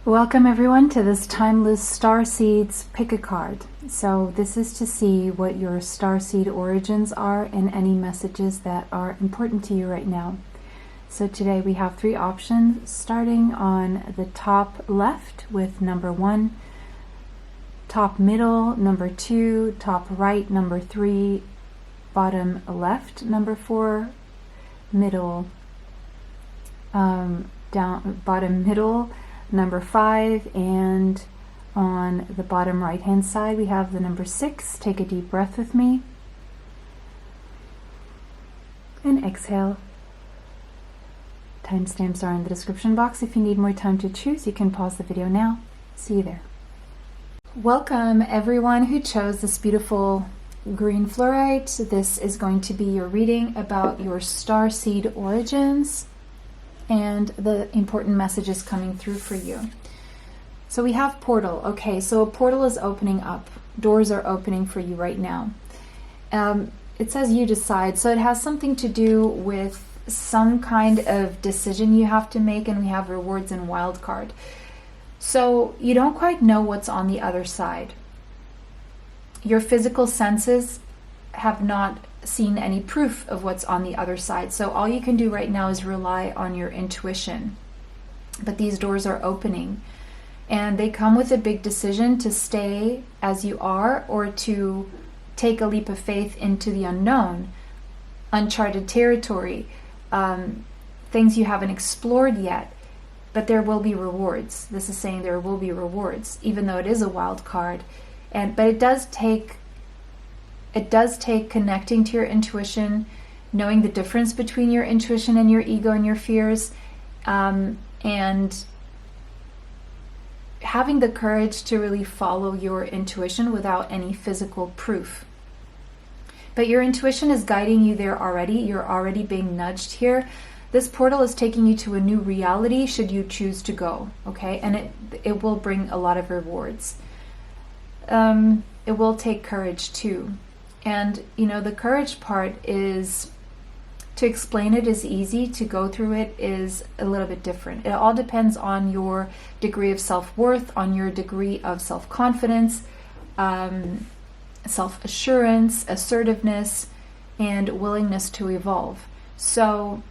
Welcome everyone to this timeless Starseeds pick a card. So this is to see what your Starseed origins are and any messages that are important to you right now. So today we have three options, starting on the top left with number 1, top middle number 2, top right number 3, bottom left number 4, middle down bottom middle number 5, and on the bottom right hand side we have the number 6. Take a deep breath with me and exhale. Timestamps are in the description box. If you need more time to choose, you can pause the video now. See you there. Welcome everyone who chose this beautiful green fluorite. This is going to be your reading about your Starseed origins and the important messages coming through for you. So we have portal. Okay, so a portal is opening up. Doors are opening for you right now. It says you decide, so it has something to do with some kind of decision you have to make, and we have rewards and wild card. So you don't quite know what's on the other side. Your physical senses have not seen any proof of what's on the other side. So all you can do right now is rely on your intuition. But these doors are opening, and they come with a big decision to stay as you are or to take a leap of faith into the unknown, uncharted territory, things you haven't explored yet. But there will be rewards. This is saying there will be rewards, even though it is a wild card. But it does take connecting to your intuition, knowing the difference between your intuition and your ego and your fears, and having the courage to really follow your intuition without any physical proof. But your intuition is guiding you there already. You're already being nudged here. This portal is taking you to a new reality should you choose to go, okay? And it will bring a lot of rewards. It will take courage too. And, the courage part is, to explain it is easy, to go through it is a little bit different. It all depends on your degree of self-worth, on your degree of self-confidence, self-assurance, assertiveness, and willingness to evolve. So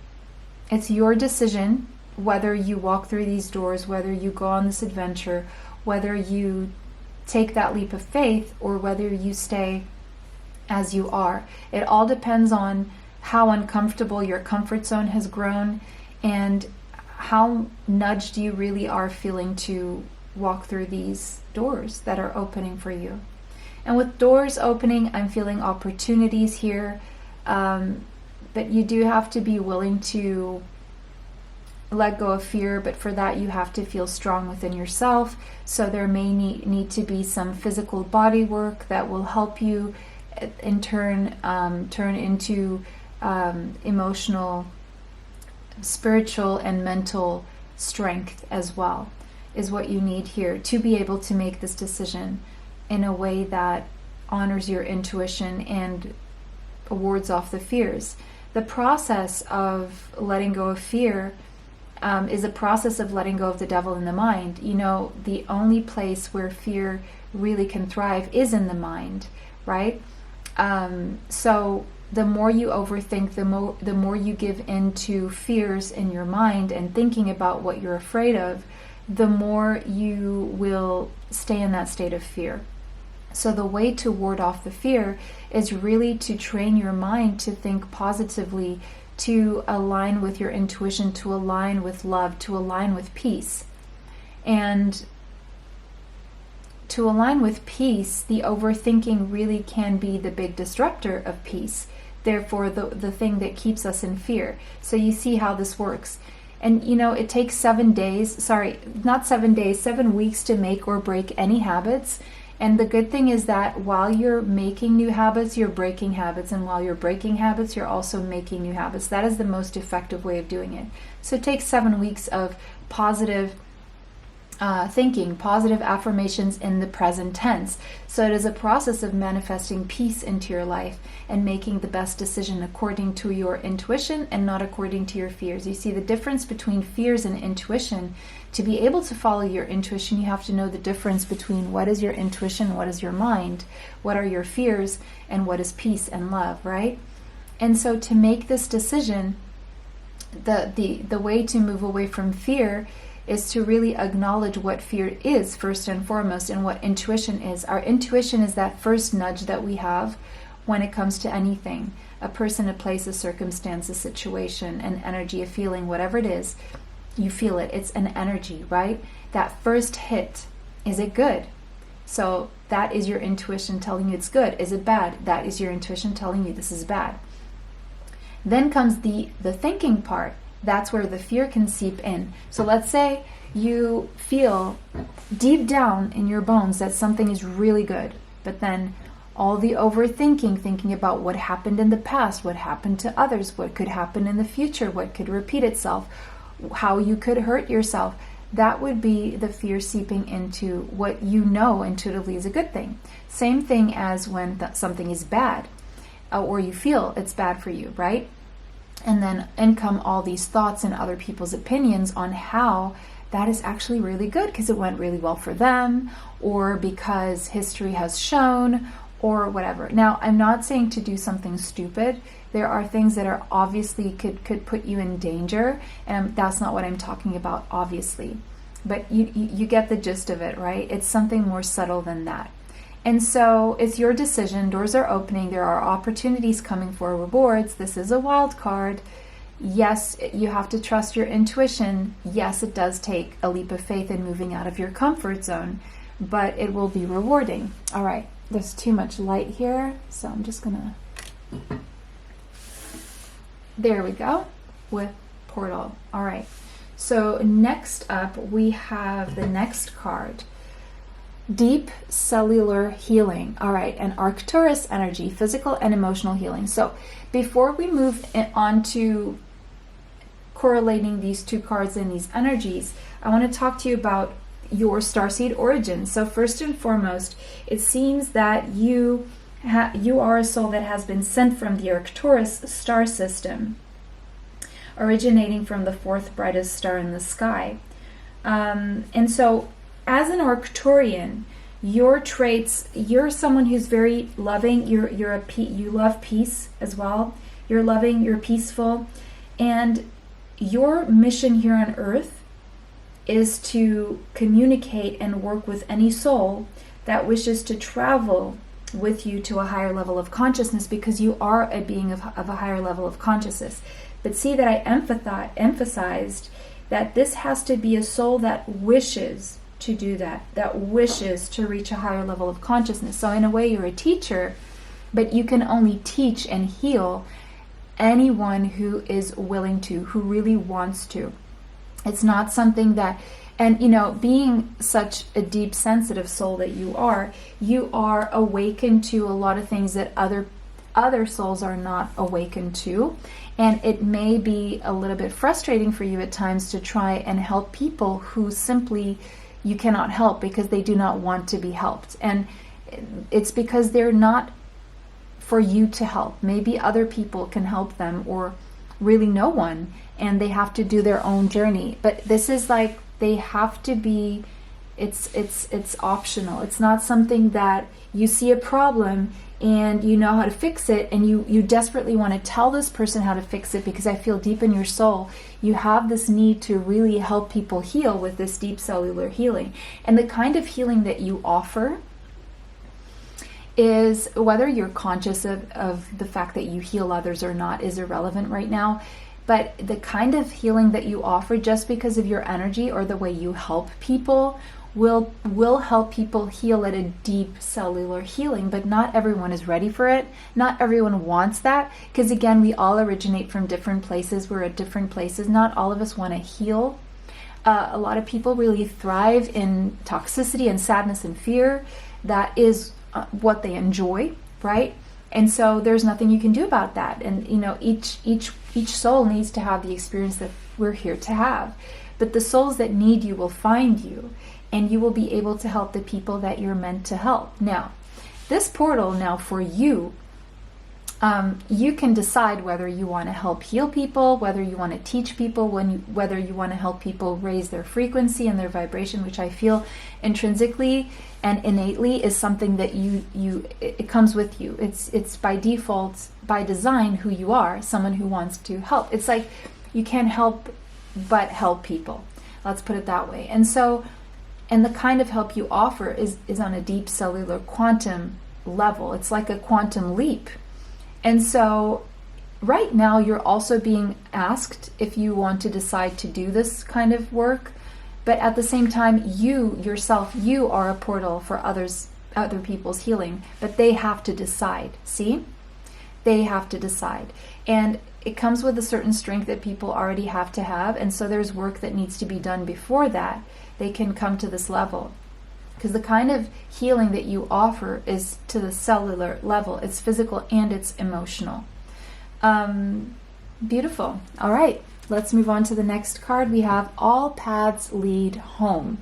it's your decision whether you walk through these doors, whether you go on this adventure, whether you take that leap of faith, or whether you stay as you are. It all depends on how uncomfortable your comfort zone has grown and how nudged you really are feeling to walk through these doors that are opening for you. And with doors opening, I'm feeling opportunities here, but you do have to be willing to let go of fear, but for that you have to feel strong within yourself. So there may need to be some physical body work that will help you in turn into emotional, spiritual, and mental strength as well, is what you need here to be able to make this decision in a way that honors your intuition and wards off the fears. The process of letting go of fear is a process of letting go of the devil in the mind. The only place where fear really can thrive is in the mind, right? So the more you overthink, the more you give into fears in your mind and thinking about what you're afraid of, the more you will stay in that state of fear. So the way to ward off the fear is really to train your mind to think positively, to align with your intuition, to align with love, to align with peace. And to align with peace, the overthinking really can be the big disruptor of peace. Therefore, the thing that keeps us in fear. So you see how this works. And it takes 7 weeks to make or break any habits. And the good thing is that while you're making new habits, you're breaking habits. And while you're breaking habits, you're also making new habits. That is the most effective way of doing it. So it takes 7 weeks of positive thinking, positive affirmations in the present tense. So it is a process of manifesting peace into your life and making the best decision according to your intuition and not according to your fears. You see the difference between fears and intuition. To be able to follow your intuition, you have to know the difference between what is your intuition, what is your mind, what are your fears, and what is peace and love, right? And so to make this decision, the way to move away from fear is to really acknowledge what fear is first and foremost and what intuition is. Our intuition is that first nudge that we have when it comes to anything. A person, a place, a circumstance, a situation, an energy, a feeling, whatever it is, you feel it. It's an energy, right? That first hit, is it good? So that is your intuition telling you it's good. Is it bad? That is your intuition telling you this is bad. Then comes the thinking part. That's where the fear can seep in. So let's say you feel deep down in your bones that something is really good, but then all the overthinking, thinking about what happened in the past, what happened to others, what could happen in the future, what could repeat itself, how you could hurt yourself, that would be the fear seeping into what you know intuitively is a good thing. Same thing as when something is bad, or you feel it's bad for you, right? And then in come all these thoughts and other people's opinions on how that is actually really good because it went really well for them, or because history has shown, or whatever. Now, I'm not saying to do something stupid. There are things that are obviously could put you in danger, and that's not what I'm talking about, obviously. But you get the gist of it, right? It's something more subtle than that. And so it's your decision. Doors are opening. There are opportunities coming for rewards. This is a wild card. Yes, you have to trust your intuition. Yes, it does take a leap of faith in moving out of your comfort zone, but it will be rewarding. All right, there's too much light here, so I'm just gonna... There we go, with portal. All right, so next up we have the next card. Deep cellular healing. All right, and Arcturus energy, physical and emotional healing. So before we move on to correlating these two cards and these energies, I want to talk to you about your starseed origin. So first and foremost, it seems that you are a soul that has been sent from the Arcturus star system, originating from the fourth brightest star in the sky. And so as an Arcturian, your traits, you're someone who's very loving. You love peace as well. You're loving, you're peaceful. And your mission here on Earth is to communicate and work with any soul that wishes to travel with you to a higher level of consciousness, because you are a being of a higher level of consciousness. But see that I emphasized that this has to be a soul that wishes to do that wishes to reach a higher level of consciousness. So in a way, you're a teacher, but you can only teach and heal anyone who is willing to, who really wants to. It's not something that, and being such a deep sensitive soul that you are awakened to a lot of things that other souls are not awakened to. And it may be a little bit frustrating for you at times to try and help people who simply you cannot help because they do not want to be helped. And it's because they're not for you to help. Maybe other people can help them, or really no one, and they have to do their own journey. But this is like, they have to be, it's optional. It's not something that you see a problem and you know how to fix it, and you desperately want to tell this person how to fix it, because I feel deep in your soul you have this need to really help people heal with this deep cellular healing. And the kind of healing that you offer is, whether you're conscious of the fact that you heal others or not is irrelevant right now, but the kind of healing that you offer, just because of your energy or the way you help people, will help people heal at a deep cellular healing. But not everyone is ready for it. Not everyone wants that, because again, we all originate from different places. We're at different places. Not all of us want to heal. A lot of people really thrive in toxicity and sadness and fear. That is what they enjoy, right? And so there's nothing you can do about that. And each soul needs to have the experience that we're here to have. but the souls that need you will find you, and you will be able to help the people that you're meant to help. Now, this portal now for you, you can decide whether you want to help heal people, whether you want to teach people, whether you want to help people raise their frequency and their vibration, which I feel intrinsically and innately is something that it comes with you. It's by default, by design, who you are, someone who wants to help. It's like you can't help but help people. Let's put it that way. And so, and the kind of help you offer is on a deep cellular quantum level. It's like a quantum leap. And so right now you're also being asked if you want to decide to do this kind of work, but at the same time, you yourself, you are a portal for other people's healing, but they have to decide. See? They have to decide. And it comes with a certain strength that people already have to have, and so there's work that needs to be done before that they can come to this level. Because the kind of healing that you offer is to the cellular level. It's physical and it's emotional. Beautiful. All right, let's move on to the next card. We have all paths lead home.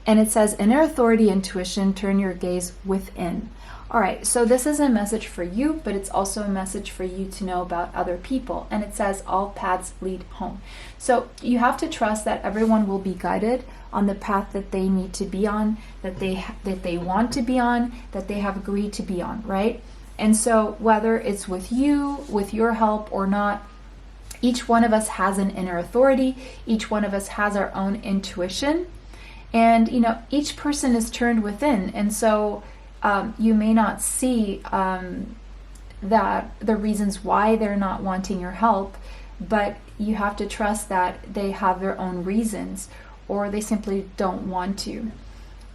And it says, inner authority, intuition, turn your gaze within. All right, so this is a message for you, but it's also a message for you to know about other people. And it says, all paths lead home. So you have to trust that everyone will be guided on the path that they need to be on, that they want to be on, that they have agreed to be on, right? And so whether it's with you, with your help or not, each one of us has an inner authority. Each one of us has our own intuition. And, you know, each person is turned within. And so you may not see that the reasons why they're not wanting your help, but you have to trust that they have their own reasons, or they simply don't want to.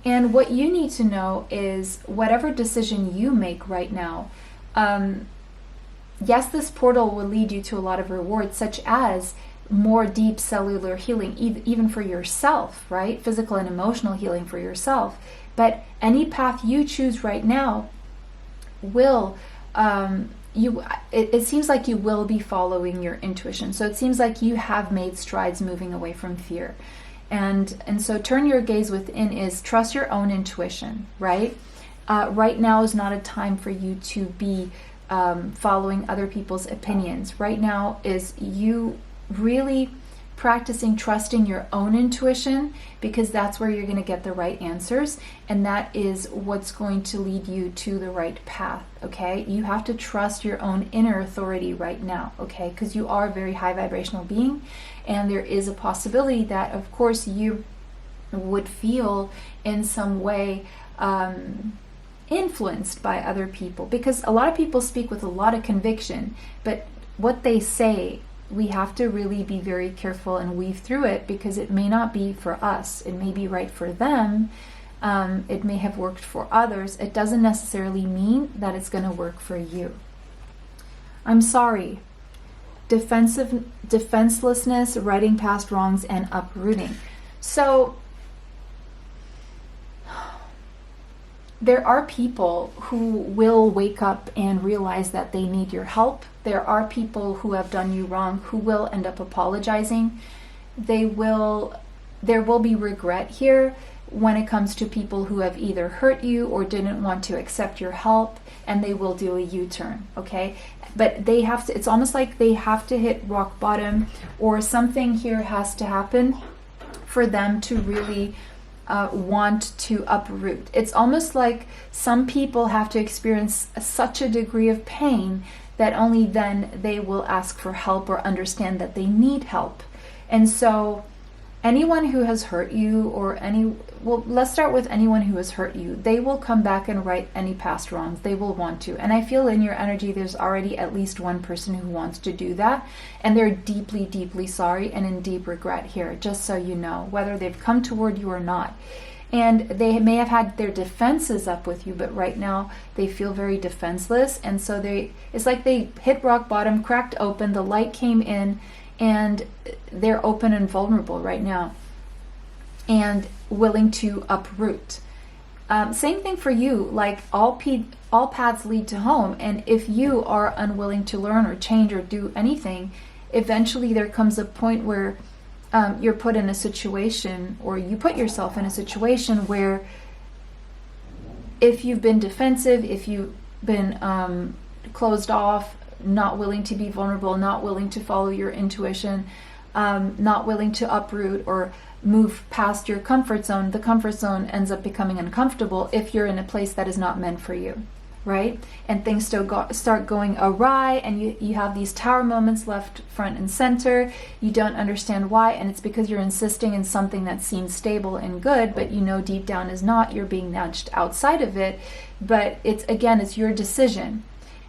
And what you need to know is whatever decision you make right now, yes, this portal will lead you to a lot of rewards, such as more deep cellular healing, even for yourself, right? Physical and emotional healing for yourself. But any path you choose right now will, it seems like you will be following your intuition. So it seems like you have made strides moving away from fear. And so turn your gaze within is trust your own intuition, right? Right now is not a time for you to be following other people's opinions. Right now is you really practicing trusting your own intuition, because that's where you're going to get the right answers, and that is what's going to lead you to the right path, okay? You have to trust your own inner authority right now, okay? Because you are a very high vibrational being, and there is a possibility that, of course, you would feel in some way influenced by other people, because a lot of people speak with a lot of conviction, but what they say, we have to really be very careful and weave through it, because it may not be for us. It may be right for them. It may have worked for others. It doesn't necessarily mean that it's going to work for you. I'm sorry. Defenselessness, writing past wrongs, and uprooting. So there are people who will wake up and realize that they need your help. There are people who have done you wrong who will end up apologizing. There will be regret here when it comes to people who have either hurt you or didn't want to accept your help, and they will do a U-turn, okay? But they have to, it's almost like they have to hit rock bottom, or something here has to happen for them to really want to uproot. It's almost like some people have to experience such a degree of pain that only then they will ask for help or understand that they need help. And so anyone who has hurt you, let's start with anyone who has hurt you. They will come back and right any past wrongs. They will want to. And I feel in your energy there's already at least one person who wants to do that. And they're deeply, deeply sorry and in deep regret here, just so you know, whether they've come toward you or not. And they may have had their defenses up with you, but right now they feel very defenseless. And so it's like they hit rock bottom, cracked open, the light came in, and they're open and vulnerable right now and willing to uproot. Same thing for you, like all paths lead to home. And if you are unwilling to learn or change or do anything, eventually there comes a point where you're put in a situation, or you put yourself in a situation where if you've been defensive, if you've been closed off, not willing to be vulnerable, not willing to follow your intuition, not willing to uproot or move past your comfort zone, the comfort zone ends up becoming uncomfortable if you're in a place that is not meant for you, right? And things start going awry, and you have these tower moments left, front, and center. You don't understand why, and it's because you're insisting in something that seems stable and good, but you know deep down is not. You're being nudged outside of it, but it's your decision.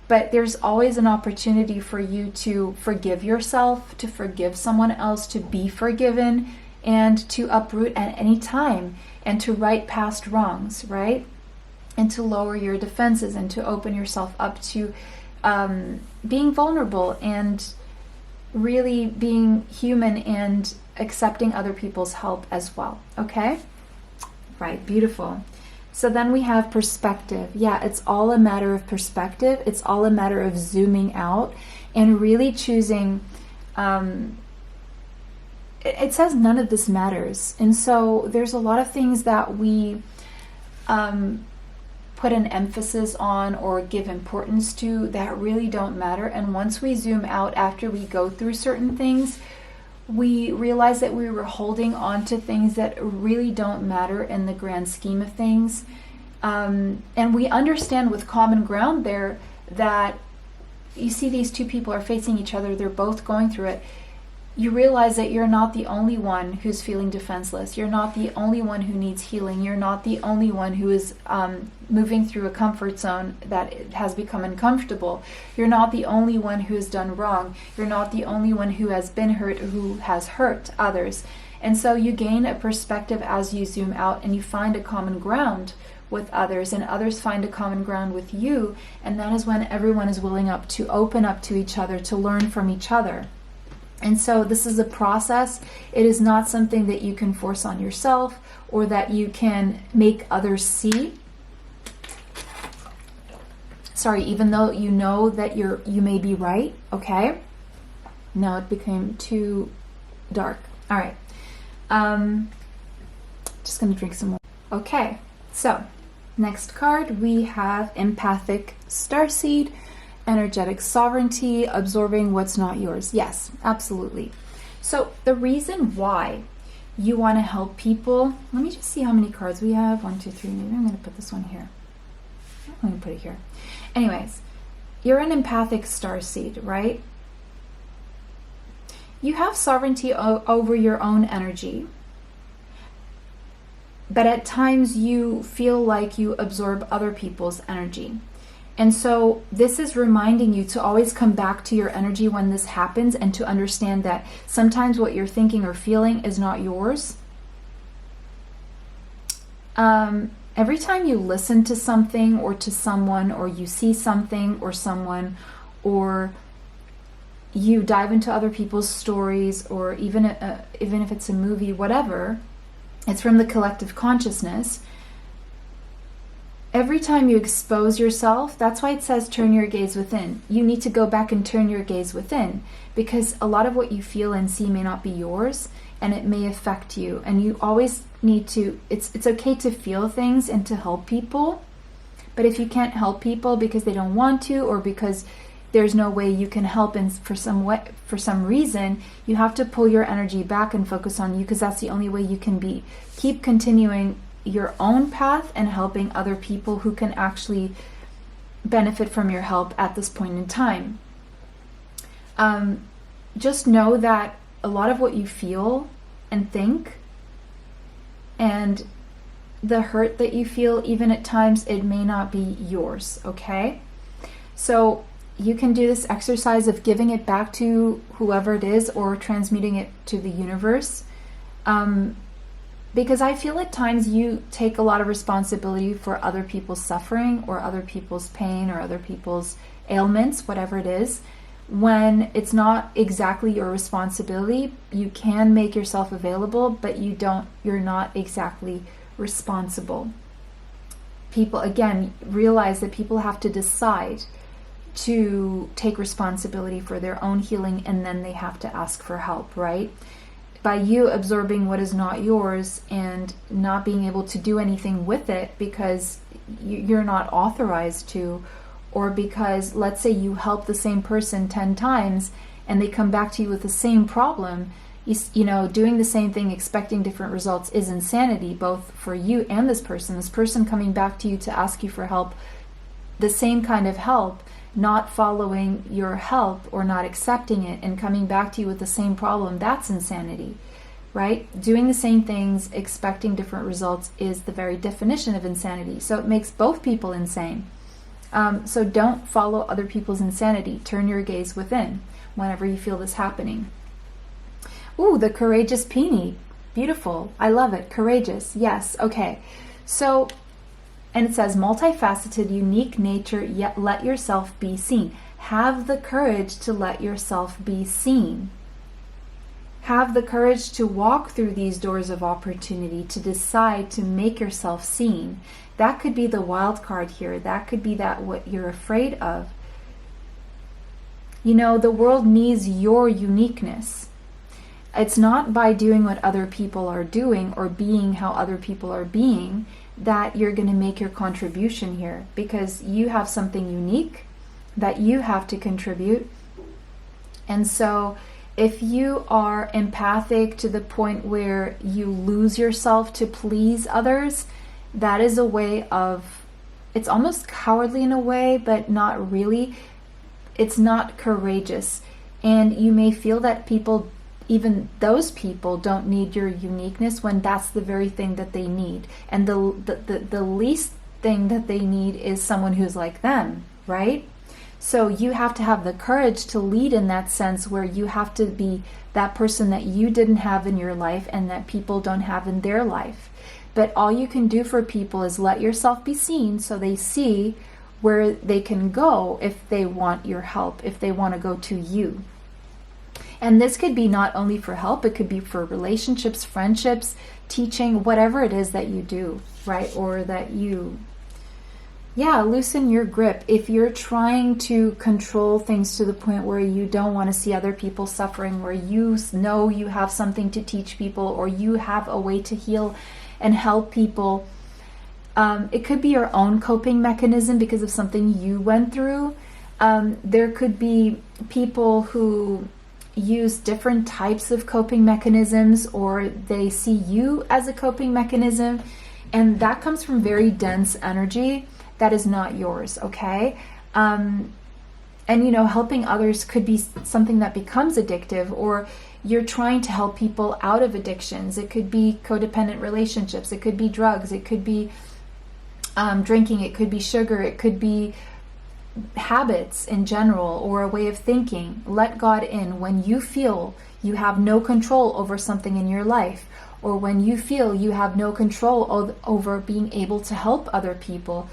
But there's always an opportunity for you to forgive yourself, to forgive someone else, to be forgiven, and to uproot at any time, and to right past wrongs, right? And to lower your defenses, and to open yourself up to being vulnerable and really being human and accepting other people's help as well. Okay? Right, beautiful. So then we have perspective. Yeah, it's all a matter of perspective. It's all a matter of zooming out and really choosing. It says none of this matters. And so there's a lot of things that we put an emphasis on or give importance to that really don't matter. And once we zoom out after we go through certain things, we realize that we were holding on to things that really don't matter in the grand scheme of things. And we understand with common ground there that you see these two people are facing each other. They're both going through it. You realize that you're not the only one who's feeling defenseless. You're not the only one who needs healing. You're not the only one who is moving through a comfort zone that has become uncomfortable. You're not the only one who has done wrong. You're not the only one who has been hurt or who has hurt others. And so you gain a perspective as you zoom out, and you find a common ground with others, and others find a common ground with you. And that is when everyone is willing up to open up to each other, to learn from each other. And so this is a process. It is not something that you can force on yourself or that you can make others see. Sorry, even though you know that you may be right, okay? Now it became too dark. All right. Just gonna drink some more. Okay, so next card we have Empathic Starseed. Energetic sovereignty, absorbing what's not yours. Yes, absolutely. So the reason why you want to help people, let me just see how many cards we have. 1, 2, 3. Maybe I'm going to put this one here. I'm going to put it here. Anyways, you're an empathic starseed, right? You have sovereignty over your own energy, but at times you feel like you absorb other people's energy. And so this is reminding you to always come back to your energy when this happens, and to understand that sometimes what you're thinking or feeling is not yours. Every time you listen to something or to someone, or you see something or someone, or you dive into other people's stories, or even if it's a movie, whatever, it's from the collective consciousness. Every time you expose yourself, that's why it says turn your gaze within. You need to go back and turn your gaze within, because a lot of what you feel and see may not be yours, and it may affect you. And you always need to, it's okay to feel things and to help people, but if you can't help people because they don't want to, or because there's no way you can help, and for some reason, you have to pull your energy back and focus on you, because that's the only way you can keep continuing your own path and helping other people who can actually benefit from your help at this point in time. Just know that a lot of what you feel and think, and the hurt that you feel, even at times, it may not be yours, okay? So you can do this exercise of giving it back to whoever it is, or transmuting it to the universe. Because I feel at times you take a lot of responsibility for other people's suffering, or other people's pain, or other people's ailments, whatever it is, when it's not exactly your responsibility. You can make yourself available, but you're not exactly responsible. People, again, realize that people have to decide to take responsibility for their own healing, and then they have to ask for help, right? by you absorbing what is not yours and not being able to do anything with it because you're not authorized to, or because, let's say, you help the same person 10 times and they come back to you with the same problem, you know, doing the same thing, expecting different results is insanity, both for you and this person. This person coming back to you to ask you for help, the same kind of help, not following your help or not accepting it and coming back to you with the same problem, that's insanity, right? Doing the same things, expecting different results is the very definition of insanity. So it makes both people insane. So don't follow other people's insanity. Turn your gaze within whenever you feel this happening. Ooh, the courageous peony. Beautiful. I love it. Courageous. Yes. Okay. So, and it says multifaceted, unique nature, yet let yourself be seen. Have the courage to let yourself be seen. Have the courage to walk through these doors of opportunity, to decide to make yourself seen. That could be the wild card here. That could be that what you're afraid of. You know, the world needs your uniqueness. It's not by doing what other people are doing or being how other people are being that you're going to make your contribution here, because you have something unique that you have to contribute. And so if you are empathic to the point where you lose yourself to please others, that is a way of, it's almost cowardly in a way, but not really. It's not courageous. And you may feel that people, even those people, don't need your uniqueness when that's the very thing that they need. And the least thing that they need is someone who's like them, right? So you have to have the courage to lead in that sense, where you have to be that person that you didn't have in your life and that people don't have in their life. But all you can do for people is let yourself be seen, so they see where they can go if they want your help, if they want to go to you. And this could be not only for help, it could be for relationships, friendships, teaching, whatever it is that you do, right? Or that you, loosen your grip. If you're trying to control things to the point where you don't want to see other people suffering, where you know you have something to teach people, or you have a way to heal and help people, it could be your own coping mechanism because of something you went through. There could be people who use different types of coping mechanisms, or they see you as a coping mechanism, and that comes from very dense energy that is not yours, okay? And you know, helping others could be something that becomes addictive, or you're trying to help people out of addictions. It could be codependent relationships, it could be drugs, it could be drinking, it could be sugar, it could be habits in general, or a way of thinking. Let God in when you feel you have no control over something in your life, or when you feel you have no control over being able to help other people.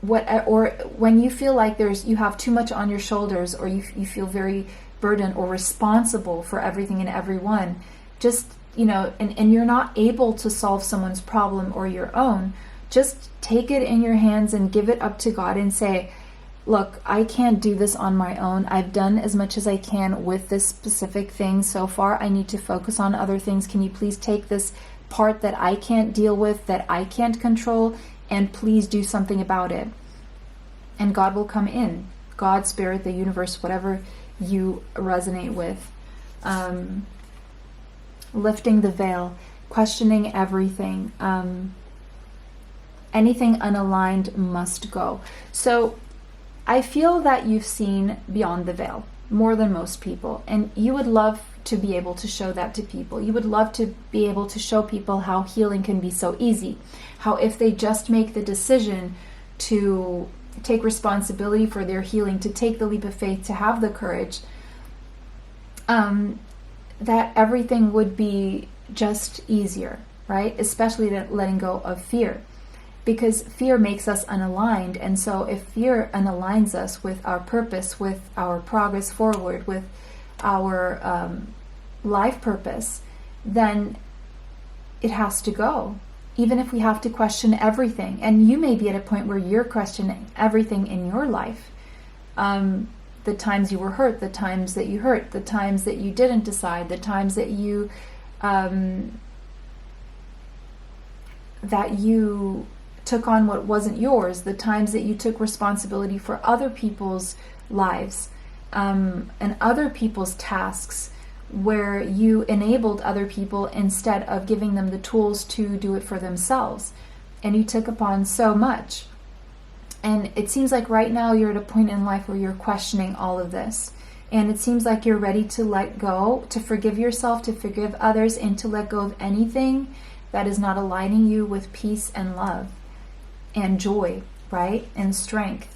Or when you feel like you have too much on your shoulders, or you feel very burdened or responsible for everything and everyone, just, you know, and you're not able to solve someone's problem or your own, just take it in your hands and give it up to God and say, look, I can't do this on my own. I've done as much as I can with this specific thing so far. I need to focus on other things. Can you please take this part that I can't deal with, that I can't control, and please do something about it? And God will come in. God, Spirit, the universe, whatever you resonate with. Lifting the veil, questioning everything. Anything unaligned must go. So I feel that you've seen beyond the veil more than most people, and you would love to be able to show that to people. You would love to be able to show people how healing can be so easy, how if they just make the decision to take responsibility for their healing, to take the leap of faith, to have the courage, that everything would be just easier, right? Especially letting go of fear. Because fear makes us unaligned, and so if fear unaligns us with our purpose, with our progress forward, with our life purpose, then it has to go. Even if we have to question everything, and you may be at a point where you're questioning everything in your life, the times you were hurt, the times that you hurt, the times that you didn't decide, the times that you took on what wasn't yours, the times that you took responsibility for other people's lives and other people's tasks, where you enabled other people instead of giving them the tools to do it for themselves. And you took upon so much. And it seems like right now you're at a point in life where you're questioning all of this. And it seems like you're ready to let go, to forgive yourself, to forgive others, and to let go of anything that is not aligning you with peace and love and joy, right? And strength.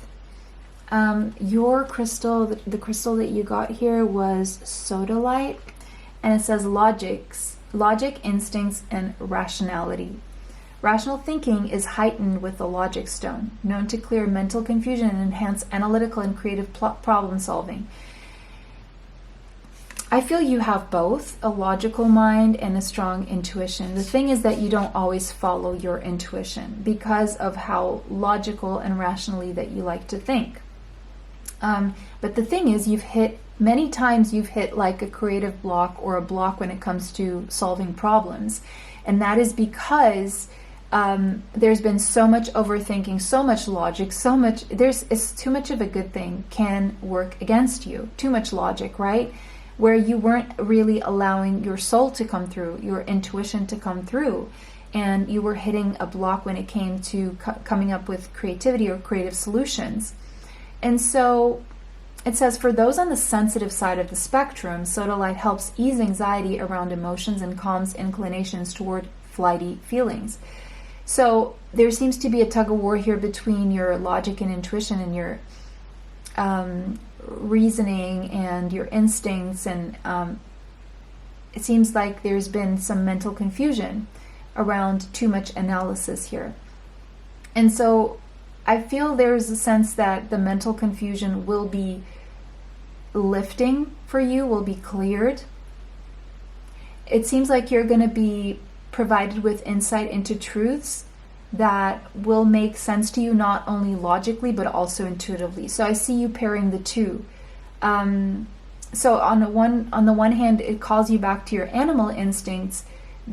Your crystal, the crystal that you got here was sodalite, and it says logic, instincts, and rationality. Rational thinking is heightened with the logic stone, known to clear mental confusion and enhance analytical and creative problem solving. I feel you have both a logical mind and a strong intuition. The thing is that you don't always follow your intuition because of how logical and rationally that you like to think. But the thing is, many times you've hit like a creative block or a block when it comes to solving problems. And that is because there's been so much overthinking, so much logic, it's too much of a good thing can work against you. Too much logic, right? Where you weren't really allowing your soul to come through, your intuition to come through. And you were hitting a block when it came to coming up with creativity or creative solutions. And so it says, for those on the sensitive side of the spectrum, sodalite helps ease anxiety around emotions and calms inclinations toward flighty feelings. So there seems to be a tug of war here between your logic and intuition and your reasoning and your instincts, and it seems like there's been some mental confusion around too much analysis here. And so I feel there's a sense that the mental confusion will be lifting for you, will be cleared. It seems like you're going to be provided with insight into truths that will make sense to you, not only logically but also intuitively. So I see you pairing the two. So on the one hand, it calls you back to your animal instincts,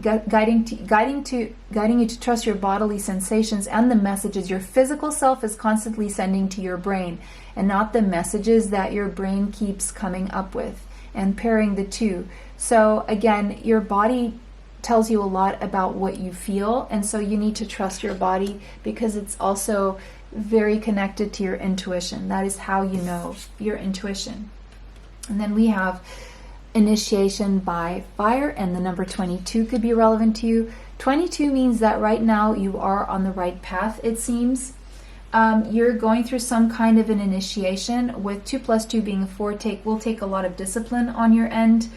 guiding you to trust your bodily sensations and the messages your physical self is constantly sending to your brain, and not the messages that your brain keeps coming up with, and pairing the two. So again, your body tells you a lot about what you feel, and so you need to trust your body because it's also very connected to your intuition. That is how you know your intuition. And then we have initiation by fire, and the number 22 could be relevant to you. 22 means that right now you are on the right path, it seems. You're going through some kind of an initiation, with 2 + 2 being 4 will take a lot of discipline on your end.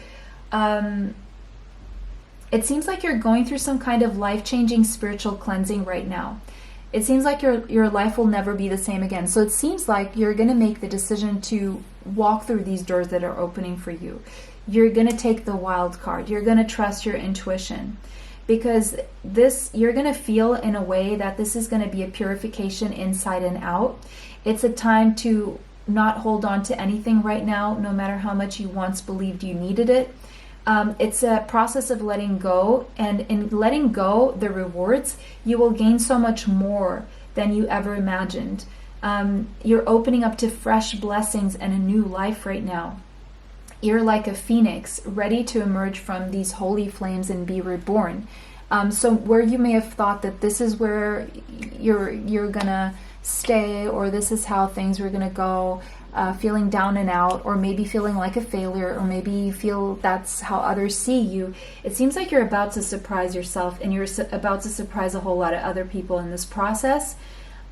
It seems like you're going through some kind of life-changing spiritual cleansing right now. It seems like your life will never be the same again. So it seems like you're going to make the decision to walk through these doors that are opening for you. You're going to take the wild card. You're going to trust your intuition, because you're going to feel in a way that this is going to be a purification inside and out. It's a time to not hold on to anything right now, no matter how much you once believed you needed it. It's a process of letting go, and in letting go the rewards, you will gain so much more than you ever imagined. You're opening up to fresh blessings and a new life right now. You're like a phoenix, ready to emerge from these holy flames and be reborn. So where you may have thought that this is where you're gonna stay, or this is how things were gonna go, feeling down and out, or maybe feeling like a failure, or maybe you feel that's how others see you, it seems like you're about to surprise yourself, and you're about to surprise a whole lot of other people in this process.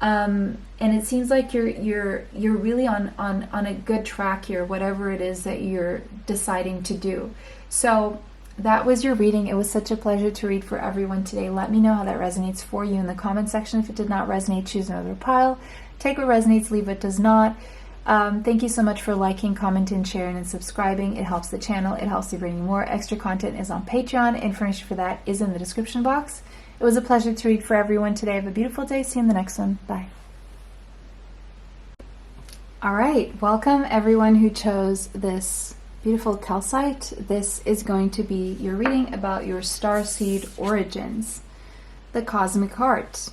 And it seems like you're really on a good track here, whatever it is that you're deciding to do. So that was your reading. It was such a pleasure to read for everyone today. Let me know how that resonates for you in the comment section. If it did not resonate, choose another pile. Take what resonates, leave what does not. Thank you so much for liking, commenting, sharing, and subscribing. It helps the channel. It helps to bring you more. Extra content is on Patreon. Information for that is in the description box. It was a pleasure to read for everyone today. Have a beautiful day. See you in the next one. Bye. All right, welcome everyone who chose this beautiful calcite. This is going to be your reading about your starseed origins, the cosmic heart,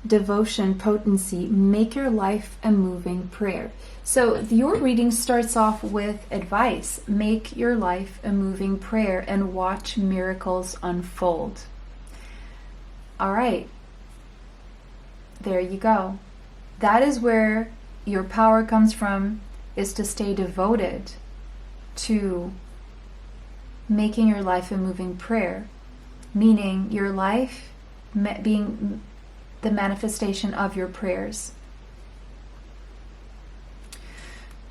devotion, potency, make your life a moving prayer. So your reading starts off with advice: make your life a moving prayer and watch miracles unfold. All right, there you go. That is where your power comes from, is to stay devoted to making your life a moving prayer, meaning your life being the manifestation of your prayers.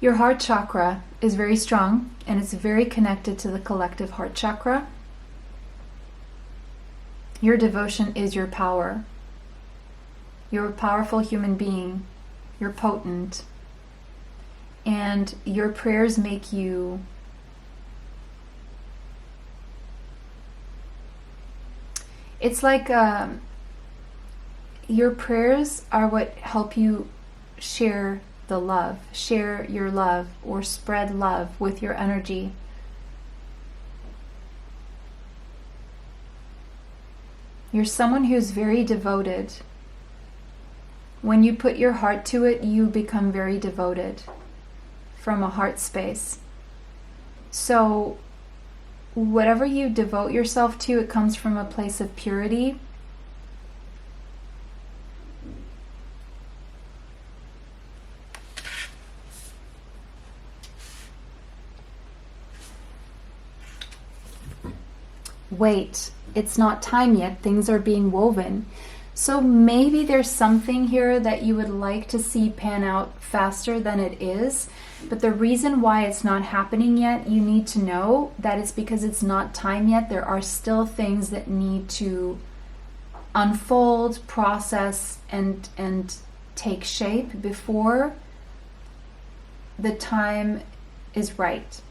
Your heart chakra is very strong, and it's very connected to the collective heart chakra. Your devotion is your power. You're a powerful human being. You're potent. And your prayers make you it's like your prayers are what help you share the love, share your love, or spread love with your energy. You're someone who's very devoted. When you put your heart to it, you become very devoted from a heart space. So whatever you devote yourself to, it comes from a place of purity. Wait, it's not time yet. Things are being woven. So maybe there's something here that you would like to see pan out faster than it is. But the reason why it's not happening yet, you need to know that it's because it's not time yet. There are still things that need to unfold, process, and take shape before the time is right.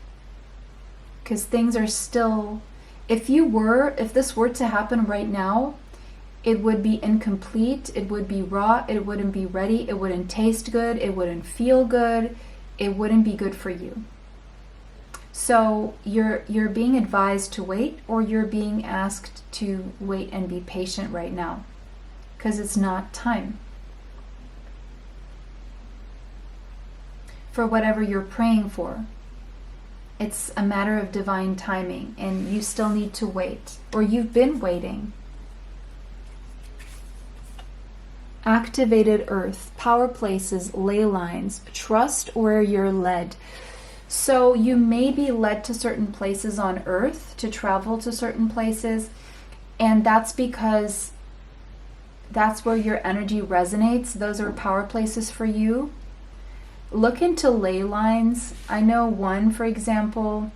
Because things are still, if this were to happen right now, it would be incomplete, it would be raw, it wouldn't be ready, it wouldn't taste good, it wouldn't feel good, it wouldn't be good for you. So you're being advised to wait, or you're being asked to wait and be patient right now, because it's not time. For whatever you're praying for, it's a matter of divine timing, and you still need to wait, or you've been waiting. Activated earth, power places, ley lines, trust where you're led. So you may be led to certain places on earth, to travel to certain places, and that's because that's where your energy resonates. Those are power places for you. Look into ley lines. I know one, for example,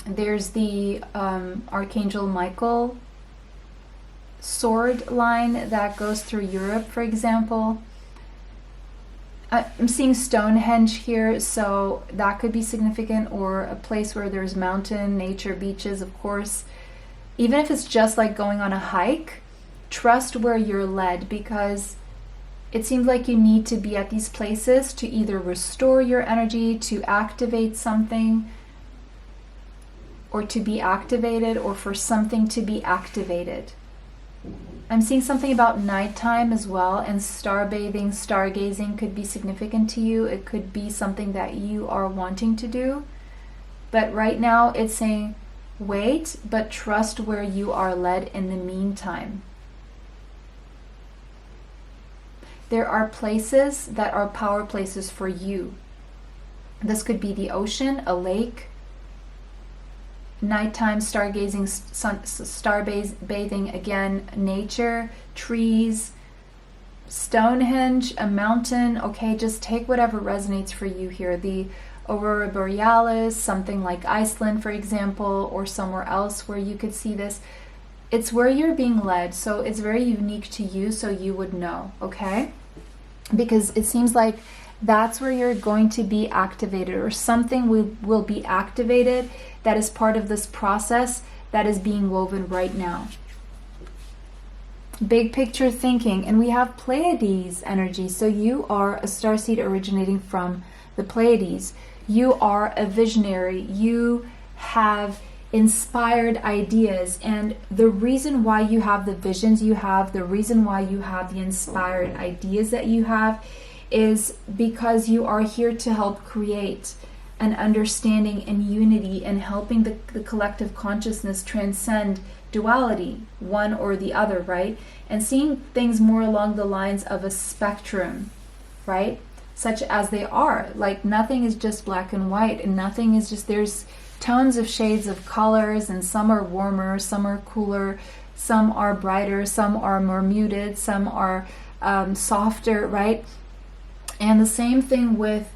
there's the Archangel Michael sword line that goes through Europe, for example. I'm seeing Stonehenge here, so that could be significant, or a place where there's mountain, nature, beaches, of course. Even if it's just like going on a hike, trust where you're led, because it seems like you need to be at these places to either restore your energy, to activate something, or to be activated, or for something to be activated. I'm seeing something about nighttime as well, and star bathing, stargazing could be significant to you. It could be something that you are wanting to do. But right now it's saying wait, but trust where you are led in the meantime. There are places that are power places for you. This could be the ocean, a lake, nighttime stargazing, bathing again, nature, trees, Stonehenge, a mountain. Okay, just take whatever resonates for you here. The Aurora Borealis, something like Iceland, for example, or somewhere else where you could see this. It's where you're being led, so it's very unique to you, so you would know, okay? Because it seems like that's where you're going to be activated, or something will be activated that is part of this process that is being woven right now. big picture thinking. And we have Pleiades energy. So you are a starseed originating from the Pleiades. You are a visionary. You have inspired ideas. And the reason why you have the visions you have, the reason why you have the inspired ideas that you have, is because you are here to help create an understanding and unity, and helping the collective consciousness transcend duality, one or the other, right? And seeing things more along the lines of a spectrum, right? Such as they are. Like, nothing is just black and white, and nothing is just, there's tones of shades of colors, and some are warmer, some are cooler, some are brighter, some are more muted, some are softer, right? And the same thing with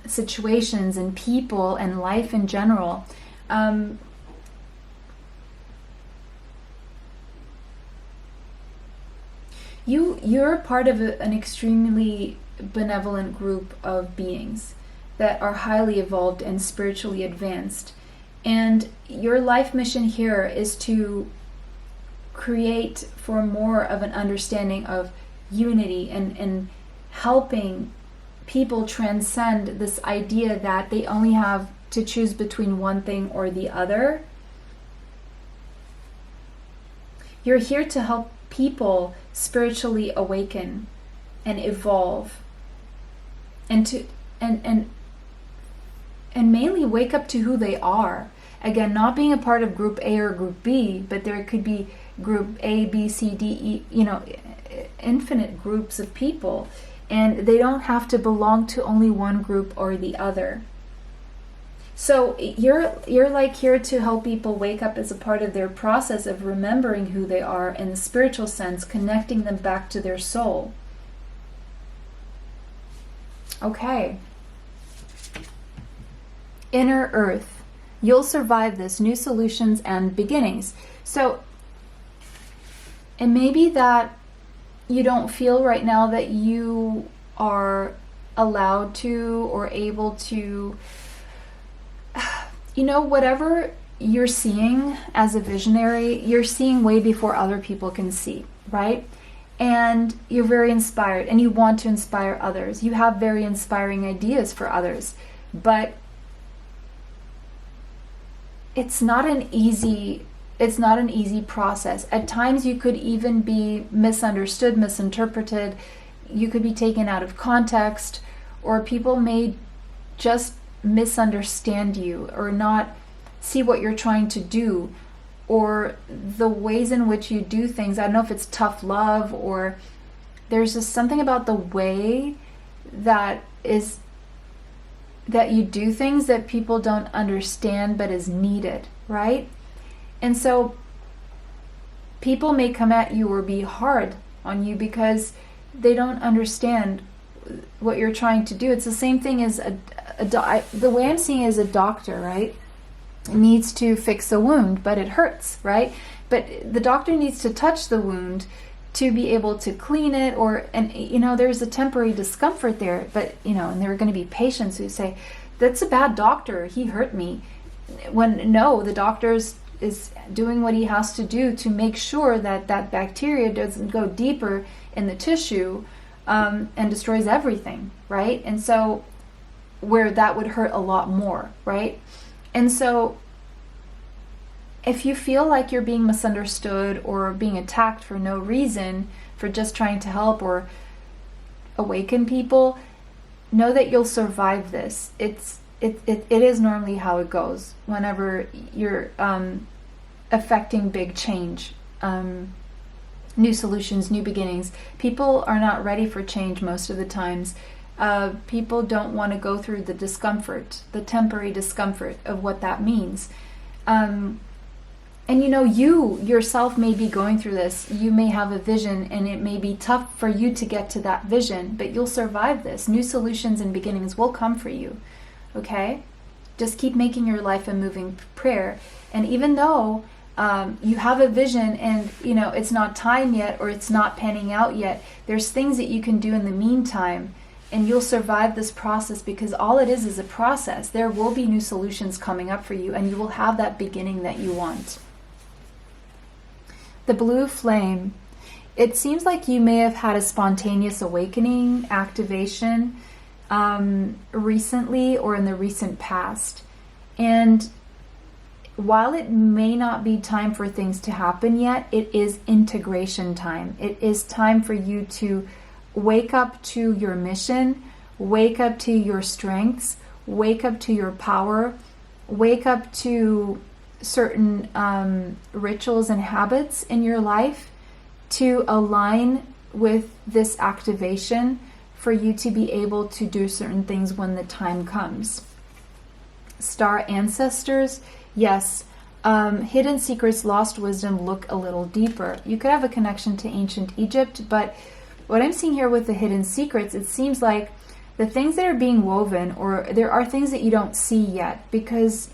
situations and people and life in general. You're part of an extremely benevolent group of beings that are highly evolved and spiritually advanced. And your life mission here is to create for more of an understanding of unity, and helping people transcend this idea that they only have to choose between one thing or the other. You're here to help people spiritually awaken and evolve, and to and mainly wake up to who they are. Again, not being a part of group A or group B, but there could be group A, B, C, D, E, infinite groups of people. And they don't have to belong to only one group or the other. So you're like here to help people wake up as a part of their process of remembering who they are in the spiritual sense, connecting them back to their soul. Okay. Inner Earth. You'll survive this. New solutions and beginnings. So it may be that you don't feel right now that you are allowed to or able to, whatever you're seeing as a visionary, you're seeing way before other people can see, right? And you're very inspired, and you want to inspire others. You have very inspiring ideas for others, but it's not an easy process. At times you could even be misunderstood, misinterpreted. You could be taken out of context, or people may just misunderstand you or not see what you're trying to do, or the ways in which you do things. I don't know if it's tough love, or there's just something about the way that you do things that people don't understand but is needed, right? And so people may come at you or be hard on you because they don't understand what you're trying to do. It's the same thing as the way I'm seeing it is a doctor, right? Needs to fix a wound, but it hurts, right? But the doctor needs to touch the wound to be able to clean it, there's a temporary discomfort there, but and there are going to be patients who say, that's a bad doctor, he hurt me. When no, the doctor is doing what he has to do to make sure that bacteria doesn't go deeper in the tissue and destroys everything, right? And so where that would hurt a lot more, right? And so if you feel like you're being misunderstood or being attacked for no reason, for just trying to help or awaken people, know that you'll survive this. It is normally how it goes whenever you're affecting big change, new solutions, new beginnings. People are not ready for change most of the times. People don't want to go through the discomfort, the temporary discomfort of what that means. And you yourself may be going through this. You may have a vision, and it may be tough for you to get to that vision, but you'll survive this. New solutions and beginnings will come for you, okay? Just keep making your life a moving prayer. And even though you have a vision and, it's not time yet, or it's not panning out yet, there's things that you can do in the meantime, and you'll survive this process, because all it is a process. There will be new solutions coming up for you, and you will have that beginning that you want. The blue flame. it seems like you may have had a spontaneous awakening activation recently or in the recent past. And while it may not be time for things to happen yet, it is integration time. It is time for you to wake up to your mission, wake up to your strengths, wake up to your power, wake up to certain rituals and habits in your life to align with this activation for you to be able to do certain things when the time comes. Star ancestors, yes. Hidden secrets, lost wisdom, look a little deeper. You could have a connection to ancient Egypt, but what I'm seeing here with the hidden secrets, it seems like the things that are being woven, or there are things that you don't see yet because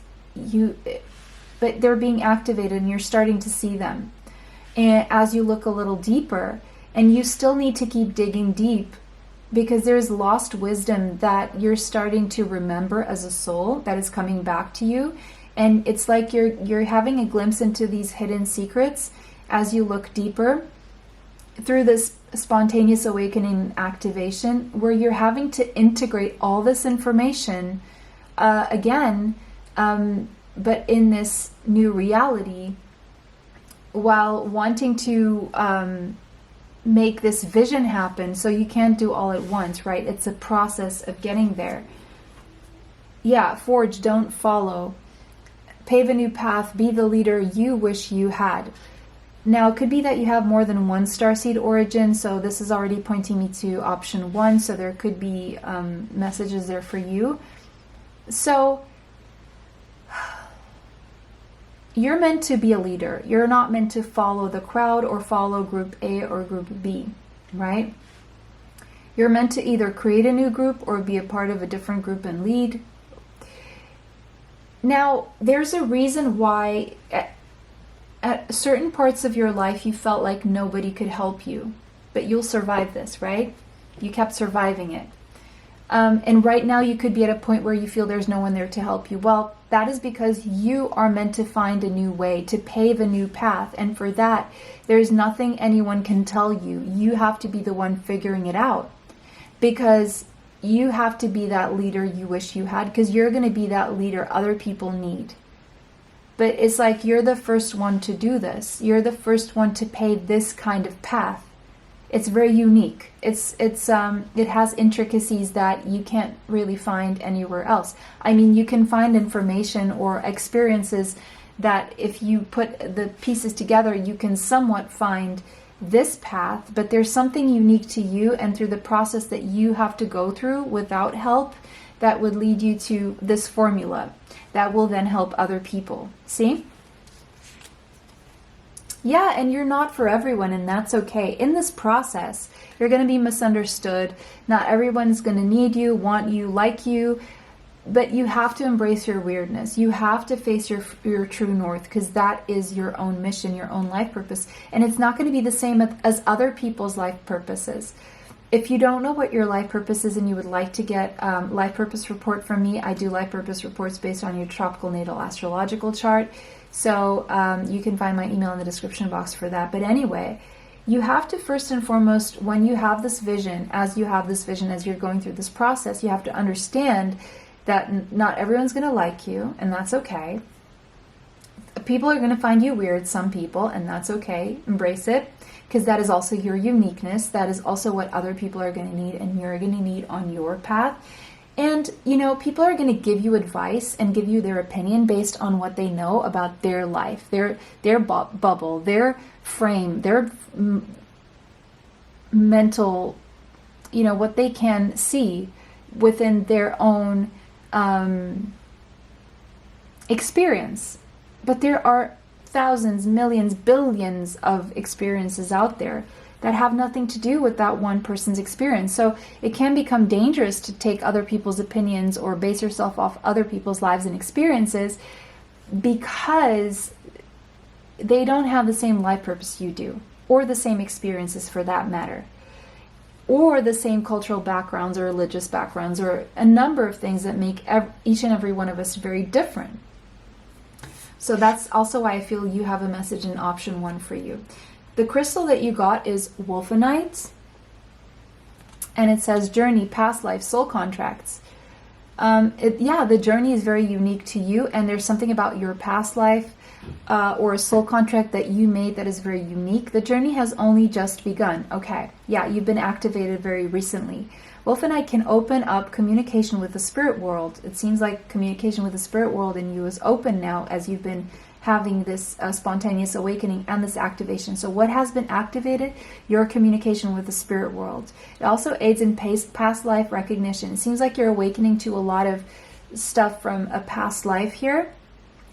but they're being activated and you're starting to see them. And as you look a little deeper, and you still need to keep digging deep because there's lost wisdom that you're starting to remember as a soul that is coming back to you. And it's like you're having a glimpse into these hidden secrets as you look deeper through this spontaneous awakening activation, where you're having to integrate all this information again, but in this new reality, while wanting to make this vision happen. So you can't do all at once, right? It's a process of getting there. Yeah, forge, don't follow. Pave a new path, be the leader you wish you had. Now, it could be that you have more than one starseed origin, so this is already pointing me to option 1, so there could be messages there for you. So, you're meant to be a leader. You're not meant to follow the crowd or follow group A or group B, right? You're meant to either create a new group or be a part of a different group and lead. Now, there's a reason why at certain parts of your life you felt like nobody could help you, but you'll survive this, right? You kept surviving it. And right now you could be at a point where you feel there's no one there to help you. Well, that is because you are meant to find a new way, to pave a new path. And for that, there's nothing anyone can tell you. You have to be the one figuring it out, because you have to be that leader you wish you had, because you're going to be that leader other people need. But it's like you're the first one to do this. You're the first one to pave this kind of path. It's very unique. It has intricacies that you can't really find anywhere else. I mean, you can find information or experiences that if you put the pieces together, you can somewhat find this path, but there's something unique to you and through the process that you have to go through without help that would lead you to this formula that will then help other people. See? Yeah, and you're not for everyone, and that's okay. In this process, you're going to be misunderstood. Not everyone's going to need you, want you, like you, but you have to embrace your weirdness. You have to face your true north, because that is your own mission, your own life purpose. And it's not going to be the same as other people's life purposes. If you don't know what your life purpose is and you would like to get life purpose report from me, I do life purpose reports based on your tropical natal astrological chart. So you can find my email in the description box for that. But anyway, you have to first and foremost, when you have this vision, as you're going through this process, you have to understand that not everyone's going to like you, and that's okay. People are going to find you weird, some people, and that's okay. Embrace it, because that is also your uniqueness. That is also what other people are going to need, and you're going to need on your path. And, you know, people are going to give you advice and give you their opinion based on what they know about their life, their bubble, their frame, their mental, you know, what they can see within their own experience. But there are thousands, millions, billions of experiences out there that have nothing to do with that one person's experience. So it can become dangerous to take other people's opinions or base yourself off other people's lives and experiences, because they don't have the same life purpose you do, or the same experiences for that matter, or the same cultural backgrounds or religious backgrounds, or a number of things that make each and every one of us very different. So that's also why I feel you have a message in option 1 for you. The crystal that you got is wolfenite, and it says journey, past life, soul contracts. The journey is very unique to you, and there's something about your past life or a soul contract that you made that is very unique. The journey has only just begun. Okay, yeah, you've been activated very recently. Wolfenite can open up communication with the spirit world. It seems like communication with the spirit world in you is open now as you've been having this spontaneous awakening and this activation. So what has been activated? Your communication with the spirit world. It also aids in past life recognition. It seems like you're awakening to a lot of stuff from a past life here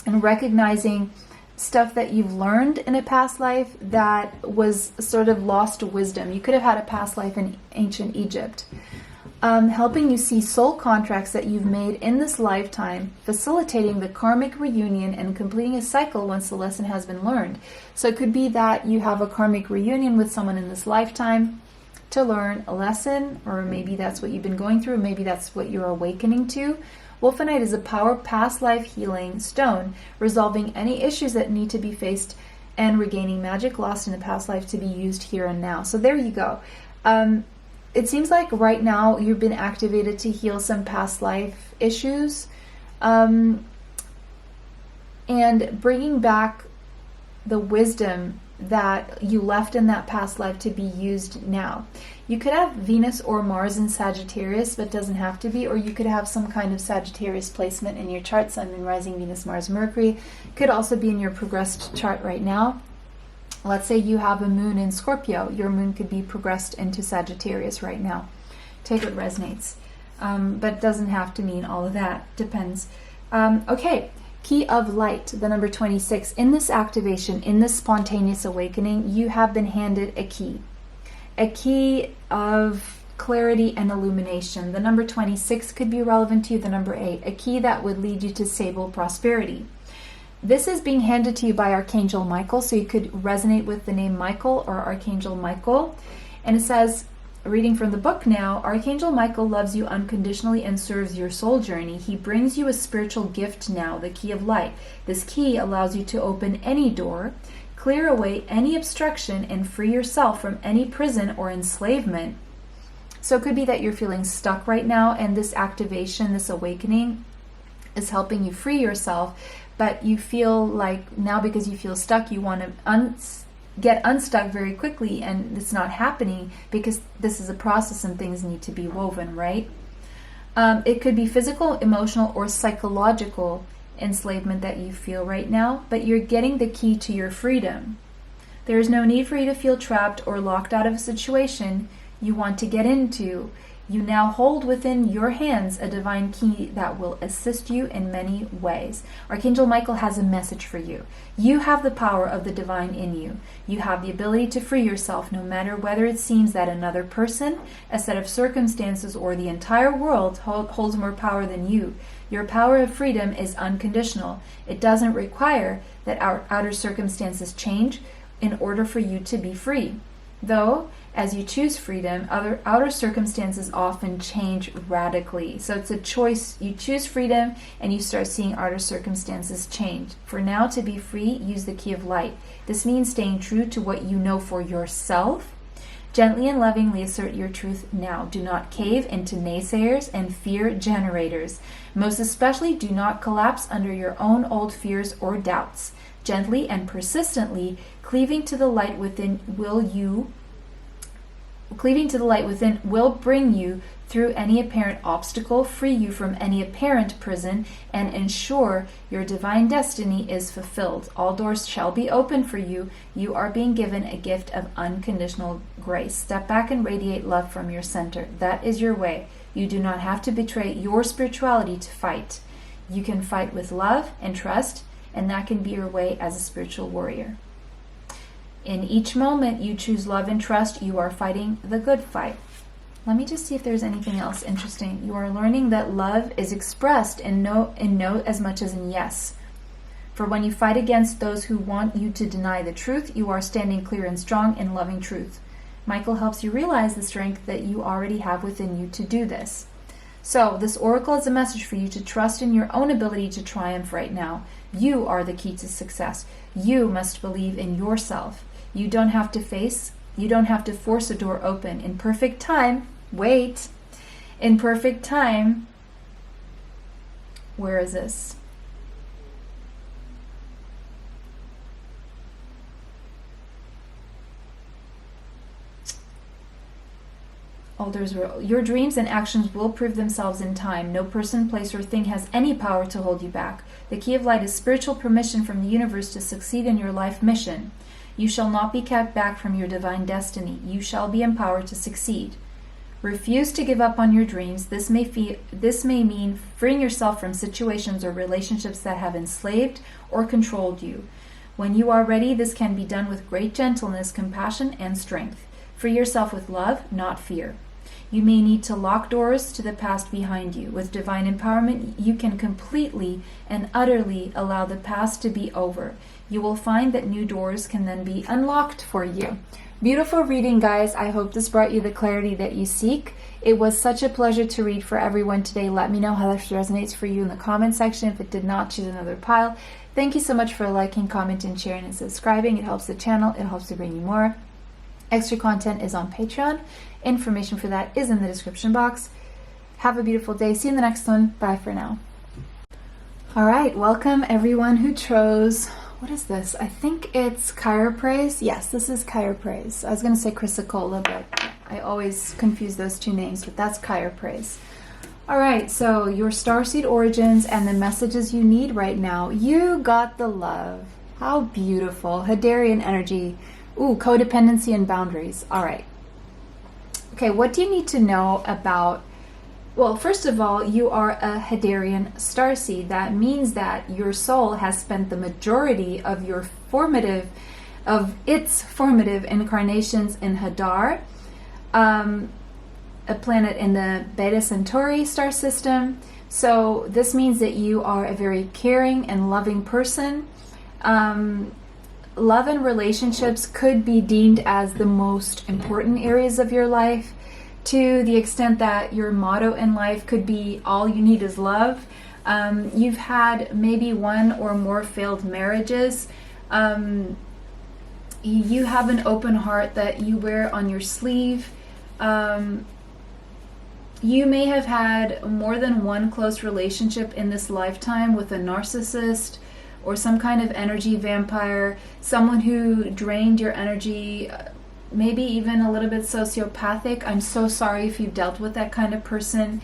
and recognizing stuff that you've learned in a past life that was sort of lost wisdom. You could have had a past life in ancient Egypt. Helping you see soul contracts that you've made in this lifetime, facilitating the karmic reunion and completing a cycle once the lesson has been learned. So it could be that you have a karmic reunion with someone in this lifetime to learn a lesson, or maybe that's what you've been going through, maybe that's what you're awakening to. Wolfenite is a power past life healing stone, resolving any issues that need to be faced and regaining magic lost in a past life to be used here and now. So there you go. It seems like right now you've been activated to heal some past life issues, and bringing back the wisdom that you left in that past life to be used now. You could have Venus or Mars in Sagittarius, but doesn't have to be, or you could have some kind of Sagittarius placement in your chart, Sun, Moon, Rising, Venus, Mars, Mercury. Could also be in your progressed chart right now. Let's say you have a moon in Scorpio. Your moon could be progressed into Sagittarius right now. Take what resonates. But it doesn't have to mean all of that. Depends. Okay. Key of light, the number 26. In this activation, in this spontaneous awakening, you have been handed a key. A key of clarity and illumination. The number 26 could be relevant to you. The number 8. A key that would lead you to stable prosperity. This is being handed to you by Archangel Michael, so you could resonate with the name Michael or Archangel Michael. And it says, reading from the book now, Archangel Michael loves you unconditionally and serves your soul journey. He brings you a spiritual gift now, the key of light. This key allows you to open any door, clear away any obstruction, and free yourself from any prison or enslavement. So it could be that you're feeling stuck right now, and this activation, this awakening, is helping you free yourself. But you feel like now, because you feel stuck, you want to get unstuck very quickly, and it's not happening because this is a process and things need to be woven, right? It could be physical, emotional, or psychological enslavement that you feel right now, but you're getting the key to your freedom. There is no need for you to feel trapped or locked out of a situation you want to get into. You now hold within your hands a divine key that will assist you in many ways. Archangel Michael has a message for you. You have the power of the divine in you. You have the ability to free yourself, no matter whether it seems that another person, a set of circumstances, or the entire world holds more power than you. Your power of freedom is unconditional. It doesn't require that our outer circumstances change in order for you to be free. Though, as you choose freedom, other outer circumstances often change radically. So it's a choice. You choose freedom and you start seeing outer circumstances change. For now, to be free, use the key of light. This means staying true to what you know for yourself. Gently and lovingly assert your truth now. Do not cave into naysayers and fear generators. Most especially, do not collapse under your own old fears or doubts. Gently and persistently, cleaving to the light within will bring you through any apparent obstacle, free you from any apparent prison, and ensure your divine destiny is fulfilled. All doors shall be open for you. You are being given a gift of unconditional grace. Step back and radiate love from your center. That is your way. You do not have to betray your spirituality to fight. You can fight with love and trust, and that can be your way as a spiritual warrior. In each moment you choose love and trust, you are fighting the good fight. Let me just see if there's anything else interesting. You are learning that love is expressed in no as much as in yes. For when you fight against those who want you to deny the truth, you are standing clear and strong in loving truth. Michael helps you realize the strength that you already have within you to do this. So this oracle is a message for you to trust in your own ability to triumph right now. You are the key to success. You must believe in yourself. You don't have to face, you don't have to force a door open. In perfect time, wait, in perfect time, where is this? Your dreams and actions will prove themselves in time. No person, place, or thing has any power to hold you back. The key of light is spiritual permission from the universe to succeed in your life mission. You shall not be kept back from your divine destiny. You shall be empowered to succeed. Refuse to give up on your dreams. This may mean freeing yourself from situations or relationships that have enslaved or controlled you. When you are ready, this can be done with great gentleness, compassion, and strength. Free yourself with love, not fear. You may need to lock doors to the past behind you. With divine empowerment, you can completely and utterly allow the past to be over. You will find that new doors can then be unlocked for you. Beautiful reading, guys. I hope this brought you the clarity that you seek. It was such a pleasure to read for everyone today. Let me know how this resonates for you in the comment section. If it did not, choose another pile. Thank you so much for liking, commenting, sharing, and subscribing. It helps the channel. It helps to bring you more. Extra content is on Patreon. Information for that is in the description box. Have a beautiful day. See you in the next one. Bye for now. All right, welcome everyone who chose. What is this? I think it's Chiropraise. Yes, this is Chiropraise. I was going to say Chrysocolla, but I always confuse those two names, but that's Chiropraise. All right, so your Starseed origins and the messages you need right now. You got the love. How beautiful. Hadarian energy. Ooh, codependency and boundaries. All right. Okay, what do you need to know about... Well, first of all, you are a Hadarian starseed. That means that your soul has spent the majority of its formative incarnations in Hadar, a planet in the Beta Centauri star system. So this means that you are a very caring and loving person. Love and relationships could be deemed as the most important areas of your life, to the extent that your motto in life could be all you need is love. You've had maybe one or more failed marriages. You have an open heart that you wear on your sleeve. You may have had more than one close relationship in this lifetime with a narcissist or some kind of energy vampire, someone who drained your energy, maybe even a little bit sociopathic. I'm so sorry if you've dealt with that kind of person.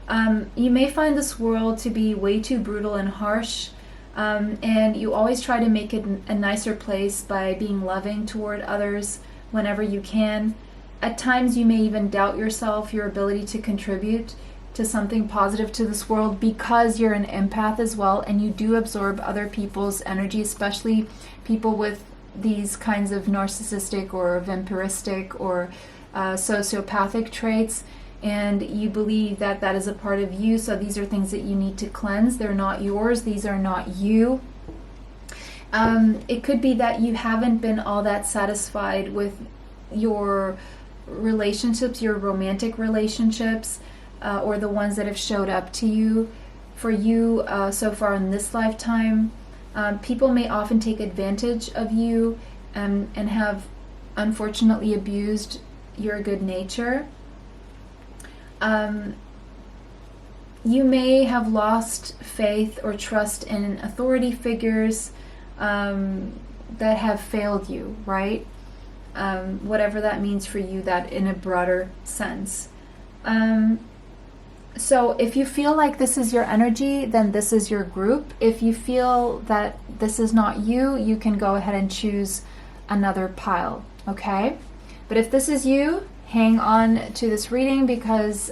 You may find this world to be way too brutal and harsh, and you always try to make it a nicer place by being loving toward others whenever you can. At times you may even doubt yourself, your ability to contribute to something positive to this world, because you're an empath as well, and you do absorb other people's energy, especially people with these kinds of narcissistic or vampiristic or sociopathic traits, and you believe that that is a part of you. So these are things that you need to cleanse. They're not yours. These are not you. It could be that you haven't been all that satisfied with your relationships, your romantic relationships, or the ones that have showed up to you for you so far in this lifetime. People may often take advantage of you and have unfortunately abused your good nature. You may have lost faith or trust in authority figures that have failed you, right? Whatever that means for you, that in a broader sense. So if you feel like this is your energy, then this is your group. If you feel that this is not you, you can go ahead and choose another pile, okay? But if this is you, hang on to this reading, because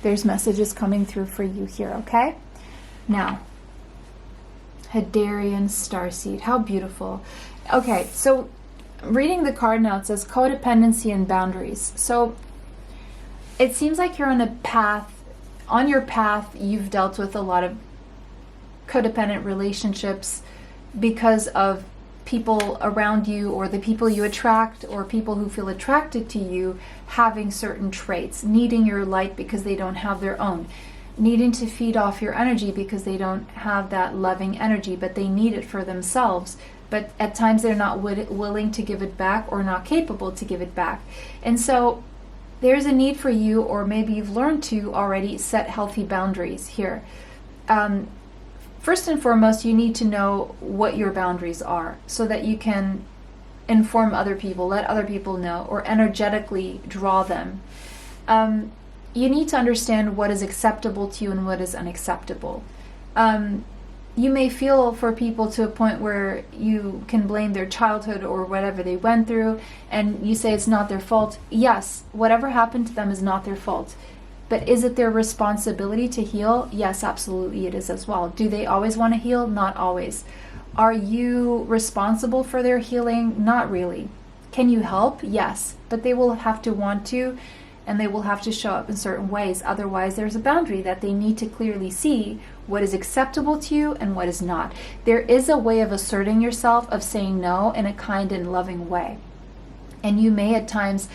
there's messages coming through for you here, okay? Now, Hadarian Starseed, how beautiful. Okay, so reading the card now, it says codependency and boundaries. So it seems like you're on a path. On your path, you've dealt with a lot of codependent relationships because of people around you, or the people you attract, or people who feel attracted to you having certain traits, needing your light because they don't have their own, needing to feed off your energy because they don't have that loving energy, but they need it for themselves. but at times they're not willing to give it back or not capable to give it back. And so there's a need for you, or maybe you've learned to already, set healthy boundaries here. First and foremost, you need to know what your boundaries are so that you can inform other people, let other people know, or energetically draw them. You need to understand what is acceptable to you and what is unacceptable. You may feel for people to a point where you can blame their childhood or whatever they went through, and you say it's not their fault. Yes, whatever happened to them is not their fault. But is it their responsibility to heal? Yes, absolutely it is as well. Do they always want to heal? Not always. Are you responsible for their healing? Not really. Can you help? Yes, but they will have to want to, and they will have to show up in certain ways. Otherwise, there's a boundary that they need to clearly see what is acceptable to you and what is not. There is a way of asserting yourself, of saying no in a kind and loving way. And you may at times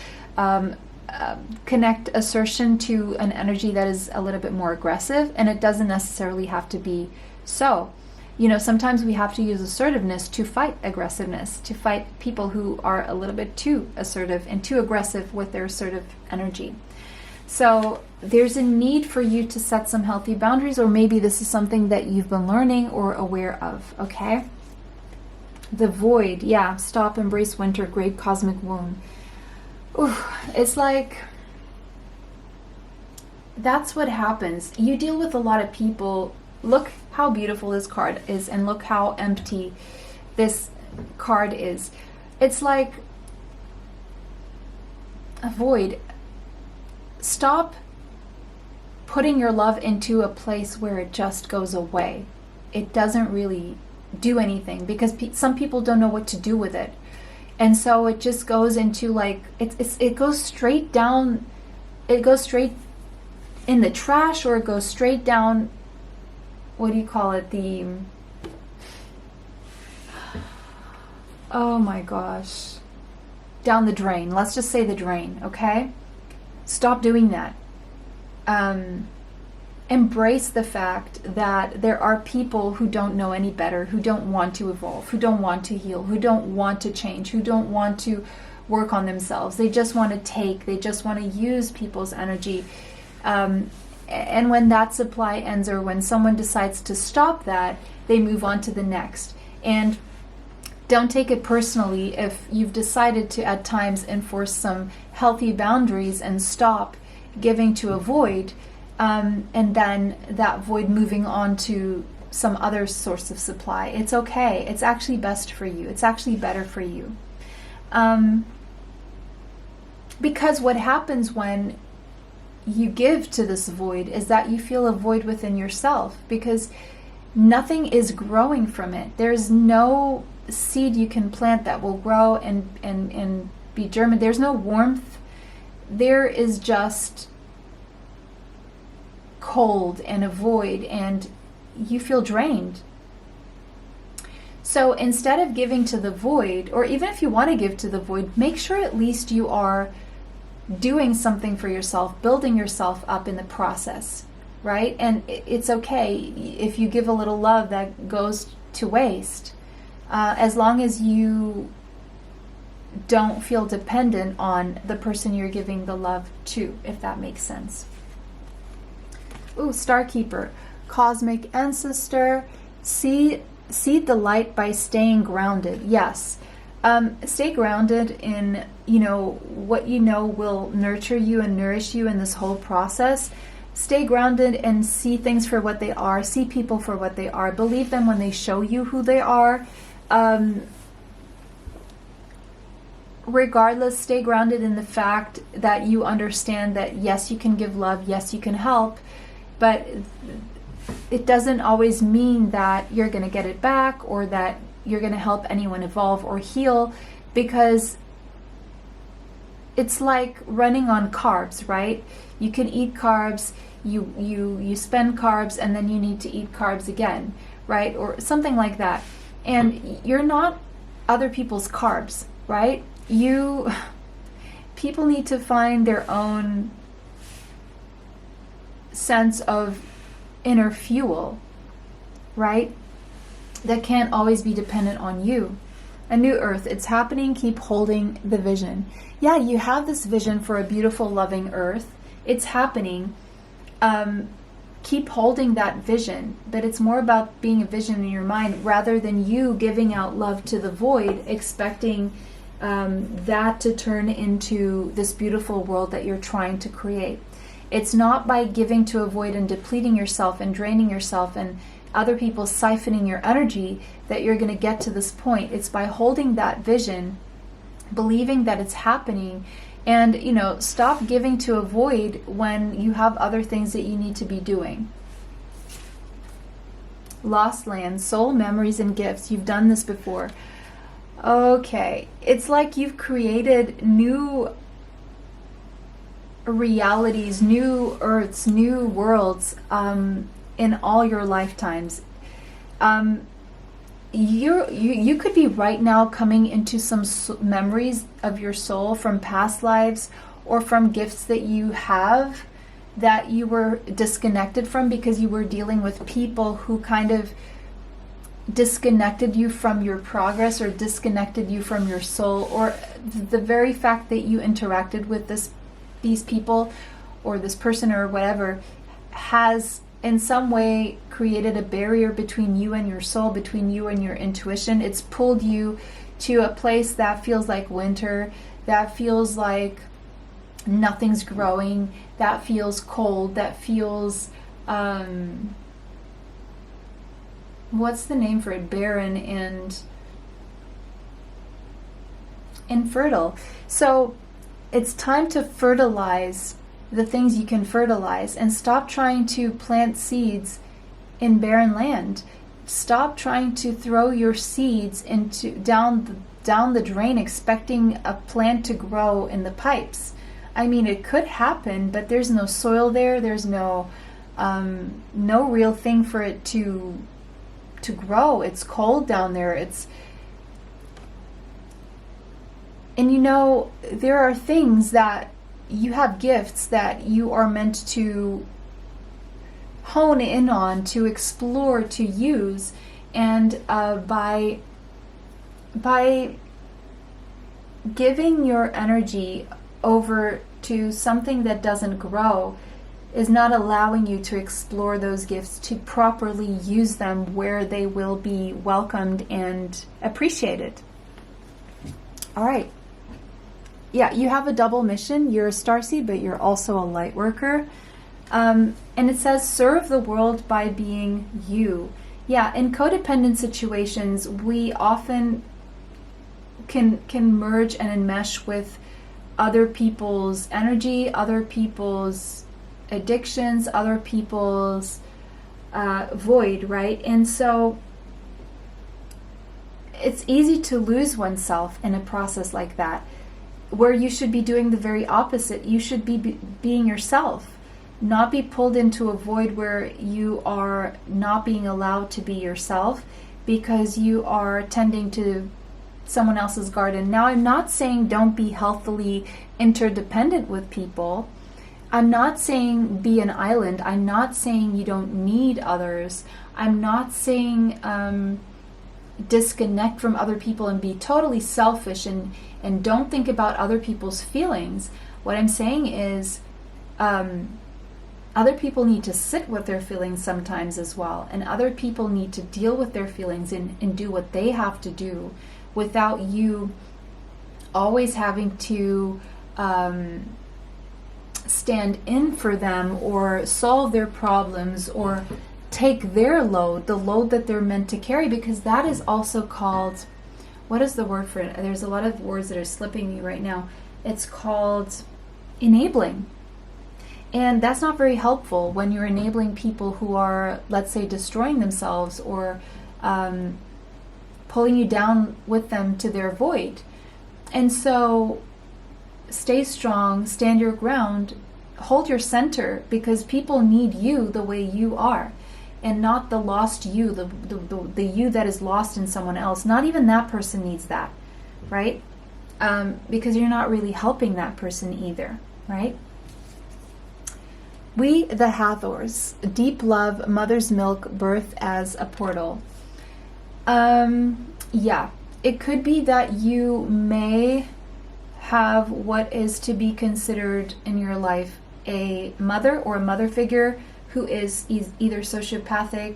connect assertion to an energy that is a little bit more aggressive, and it doesn't necessarily have to be so. You know, sometimes we have to use assertiveness to fight aggressiveness, to fight people who are a little bit too assertive and too aggressive with their assertive energy. So there's a need for you to set some healthy boundaries, or maybe this is something that you've been learning or aware of, okay? The void, yeah, stop, embrace winter, great cosmic wound. Ooh, it's like, that's what happens. You deal with a lot of people. Look how beautiful this card is, and look how empty this card is. It's like a void. Stop putting your love into a place where it just goes away. It doesn't really do anything, because some people don't know what to do with it. And so it just goes into like, it goes straight down, it goes straight in the trash, or it goes straight down, what do you call it, oh my gosh, down the drain. Let's just say the drain, okay? Stop doing that. Embrace the fact that there are people who don't know any better, who don't want to evolve, who don't want to heal, who don't want to change, who don't want to work on themselves. They just want to take, they just want to use people's energy. And when that supply ends, or when someone decides to stop that, they move on to the next. And don't take it personally if you've decided to at times enforce some healthy boundaries and stop giving to a void, and then that void moving on to some other source of supply. It's okay. It's actually best for you. It's actually better for you. Because what happens when you give to this void is that you feel a void within yourself, because nothing is growing from it. There's no seed you can plant that will grow and be germinated. There's no warmth. There is just cold and a void, and you feel drained. So instead of giving to the void, or even if you want to give to the void, make sure at least you are doing something for yourself, building yourself up in the process, right? And it's okay if you give a little love that goes to waste, as long as you don't feel dependent on the person you're giving the love to, if that makes sense. Ooh, Starkeeper, cosmic ancestor, seed the light by staying grounded. Yes. Stay grounded in, what will nurture you and nourish you in this whole process. Stay grounded and see things for what they are. See people for what they are. Believe them when they show you who they are. Regardless, stay grounded in the fact that you understand that yes, you can give love, yes, you can help, but it doesn't always mean that you're going to get it back, or that you're going to help anyone evolve or heal, because it's like running on carbs, right? You can eat carbs, you spend carbs, and then you need to eat carbs again, right? Or something like that. And you're not other people's carbs, right? People need to find their own sense of inner fuel, right? That can't always be dependent on you. A new earth. It's happening. Keep holding the vision. Yeah, you have this vision for a beautiful, loving earth. It's happening. Keep holding that vision. But it's more about being a vision in your mind rather than you giving out love to the void, expecting that to turn into this beautiful world that you're trying to create. It's not by giving to a void and depleting yourself and draining yourself and other people siphoning your energy that you're going to get to this point. It's by holding that vision, believing that it's happening, and stop giving to a void when you have other things that you need to be doing. Lost land, soul memories and gifts. You've done this before. Okay, it's like you've created new realities, new earths, new worlds in all your lifetimes. You could be right now coming into some memories of your soul from past lives or from gifts that you have that you were disconnected from because you were dealing with people who kind of disconnected you from your progress or disconnected you from your soul, or the very fact that you interacted with these people or this person or whatever has in some way created a barrier between you and your soul, between you and your intuition. It's pulled you to a place that feels like winter, that feels like nothing's growing, that feels cold, that feels what's the name for it? Barren and infertile. So it's time to fertilize the things you can fertilize and stop trying to plant seeds in barren land. Stop trying to throw your seeds into down the drain expecting a plant to grow in the pipes. I mean, it could happen, but there's no soil there. There's no real thing for it to grow. It's cold down there. And there are things that you have, gifts that you are meant to hone in on, to explore, to use, and by giving your energy over to something that doesn't grow is not allowing you to explore those gifts, to properly use them where they will be welcomed and appreciated. All right. Yeah, you have a double mission. You're a starseed, but you're also a light worker. And it says, serve the world by being you. Yeah, in codependent situations, we often can merge and enmesh with other people's energy, other people's addictions, other people's void, right? And so it's easy to lose oneself in a process like that, where you should be doing the very opposite. You should be being yourself, not be pulled into a void where you are not being allowed to be yourself because you are tending to someone else's garden. Now, I'm not saying don't be healthily interdependent with people. I'm not saying be an island. I'm not saying you don't need others. I'm not saying disconnect from other people and be totally selfish and don't think about other people's feelings. What I'm saying is other people need to sit with their feelings sometimes as well, and other people need to deal with their feelings and do what they have to do without you always having to stand in for them or solve their problems or take their load, the load that they're meant to carry, because that is also called, what is the word for it? There's a lot of words that are slipping me right now. It's called enabling. And that's not very helpful when you're enabling people who are, let's say, destroying themselves or pulling you down with them to their void. And so stay strong, stand your ground, hold your center, because people need you the way you are, and not the lost you, the you that is lost in someone else. Not even that person needs that, right? Because you're not really helping that person either, right? We, the Hathors, deep love, mother's milk, birth as a portal. Yeah, it could be that you may have what is to be considered in your life a mother or a mother figure who is either sociopathic,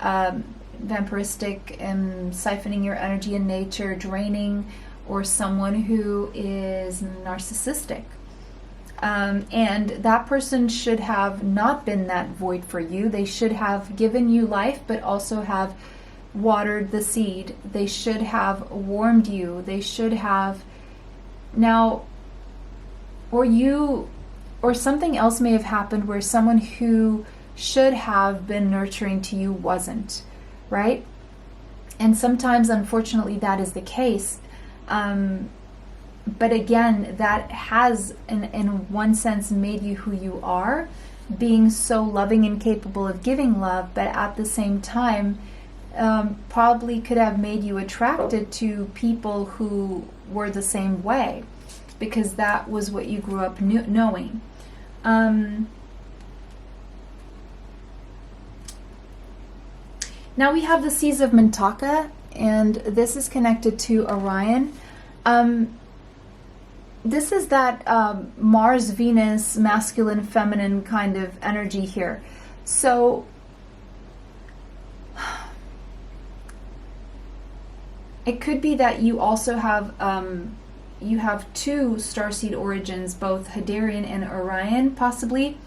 vampiristic, and siphoning your energy in nature, draining, or someone who is narcissistic. And that person should have not been that void for you. They should have given you life, but also have watered the seed. They should have warmed you. They should have now, or something else may have happened where someone who should have been nurturing to you wasn't, right? And sometimes, unfortunately, that is the case. But again, that has, in one sense, made you who you are, being so loving and capable of giving love, but at the same time, probably could have made you attracted to people who were the same way, because that was what you grew up knowing. Now we have the Seas of Mintaka, and this is connected to Orion. This is that Mars, Venus, masculine, feminine kind of energy here. So it could be that you also have two starseed origins, both Hadarian and Orion, possibly,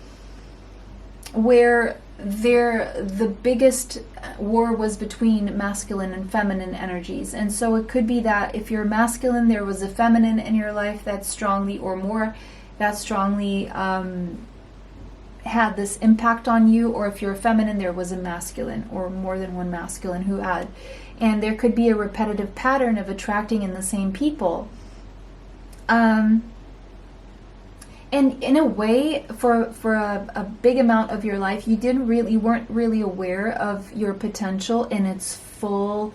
where the biggest war was between masculine and feminine energies. And so it could be that if you're masculine, there was a feminine in your life that strongly, or more, that strongly had this impact on you, or if you're feminine, there was a masculine or more than one masculine who had. And there could be a repetitive pattern of attracting in the same people. And in a way, for a big amount of your life, you weren't really aware of your potential in its fully,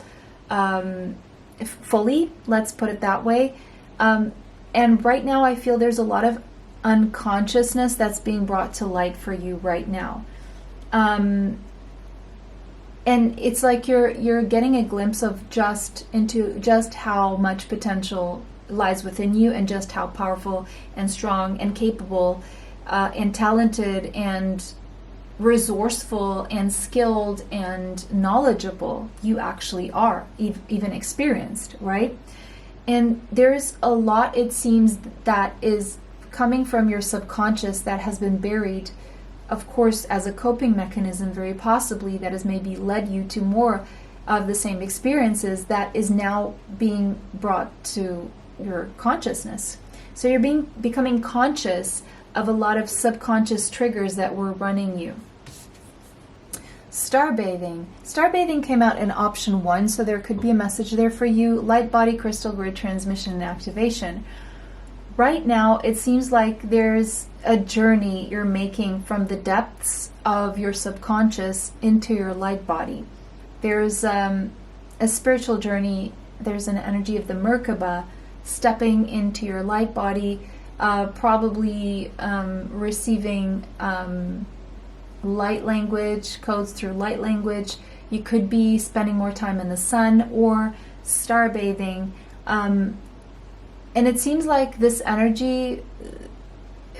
let's put it that way. And right now I feel there's a lot of unconsciousness that's being brought to light for you right now. And it's like you're getting a glimpse of just how much potential lies within you, and just how powerful and strong and capable and talented and resourceful and skilled and knowledgeable you actually are, even experienced, right? And there's a lot, it seems, that is coming from your subconscious that has been buried, of course, as a coping mechanism, very possibly, that has maybe led you to more of the same experiences, that is now being brought to your consciousness. So you're becoming conscious of a lot of subconscious triggers that were running you. Starbathing. Starbathing came out in option 1, so there could be a message there for you. Light body, crystal grid, transmission, and activation. Right now, it seems like there's a journey you're making from the depths of your subconscious into your light body. There's a spiritual journey. There's an energy of the Merkaba stepping into your light body, probably receiving light language, codes through light language. You could be spending more time in the sun or starbathing. And it seems like this energy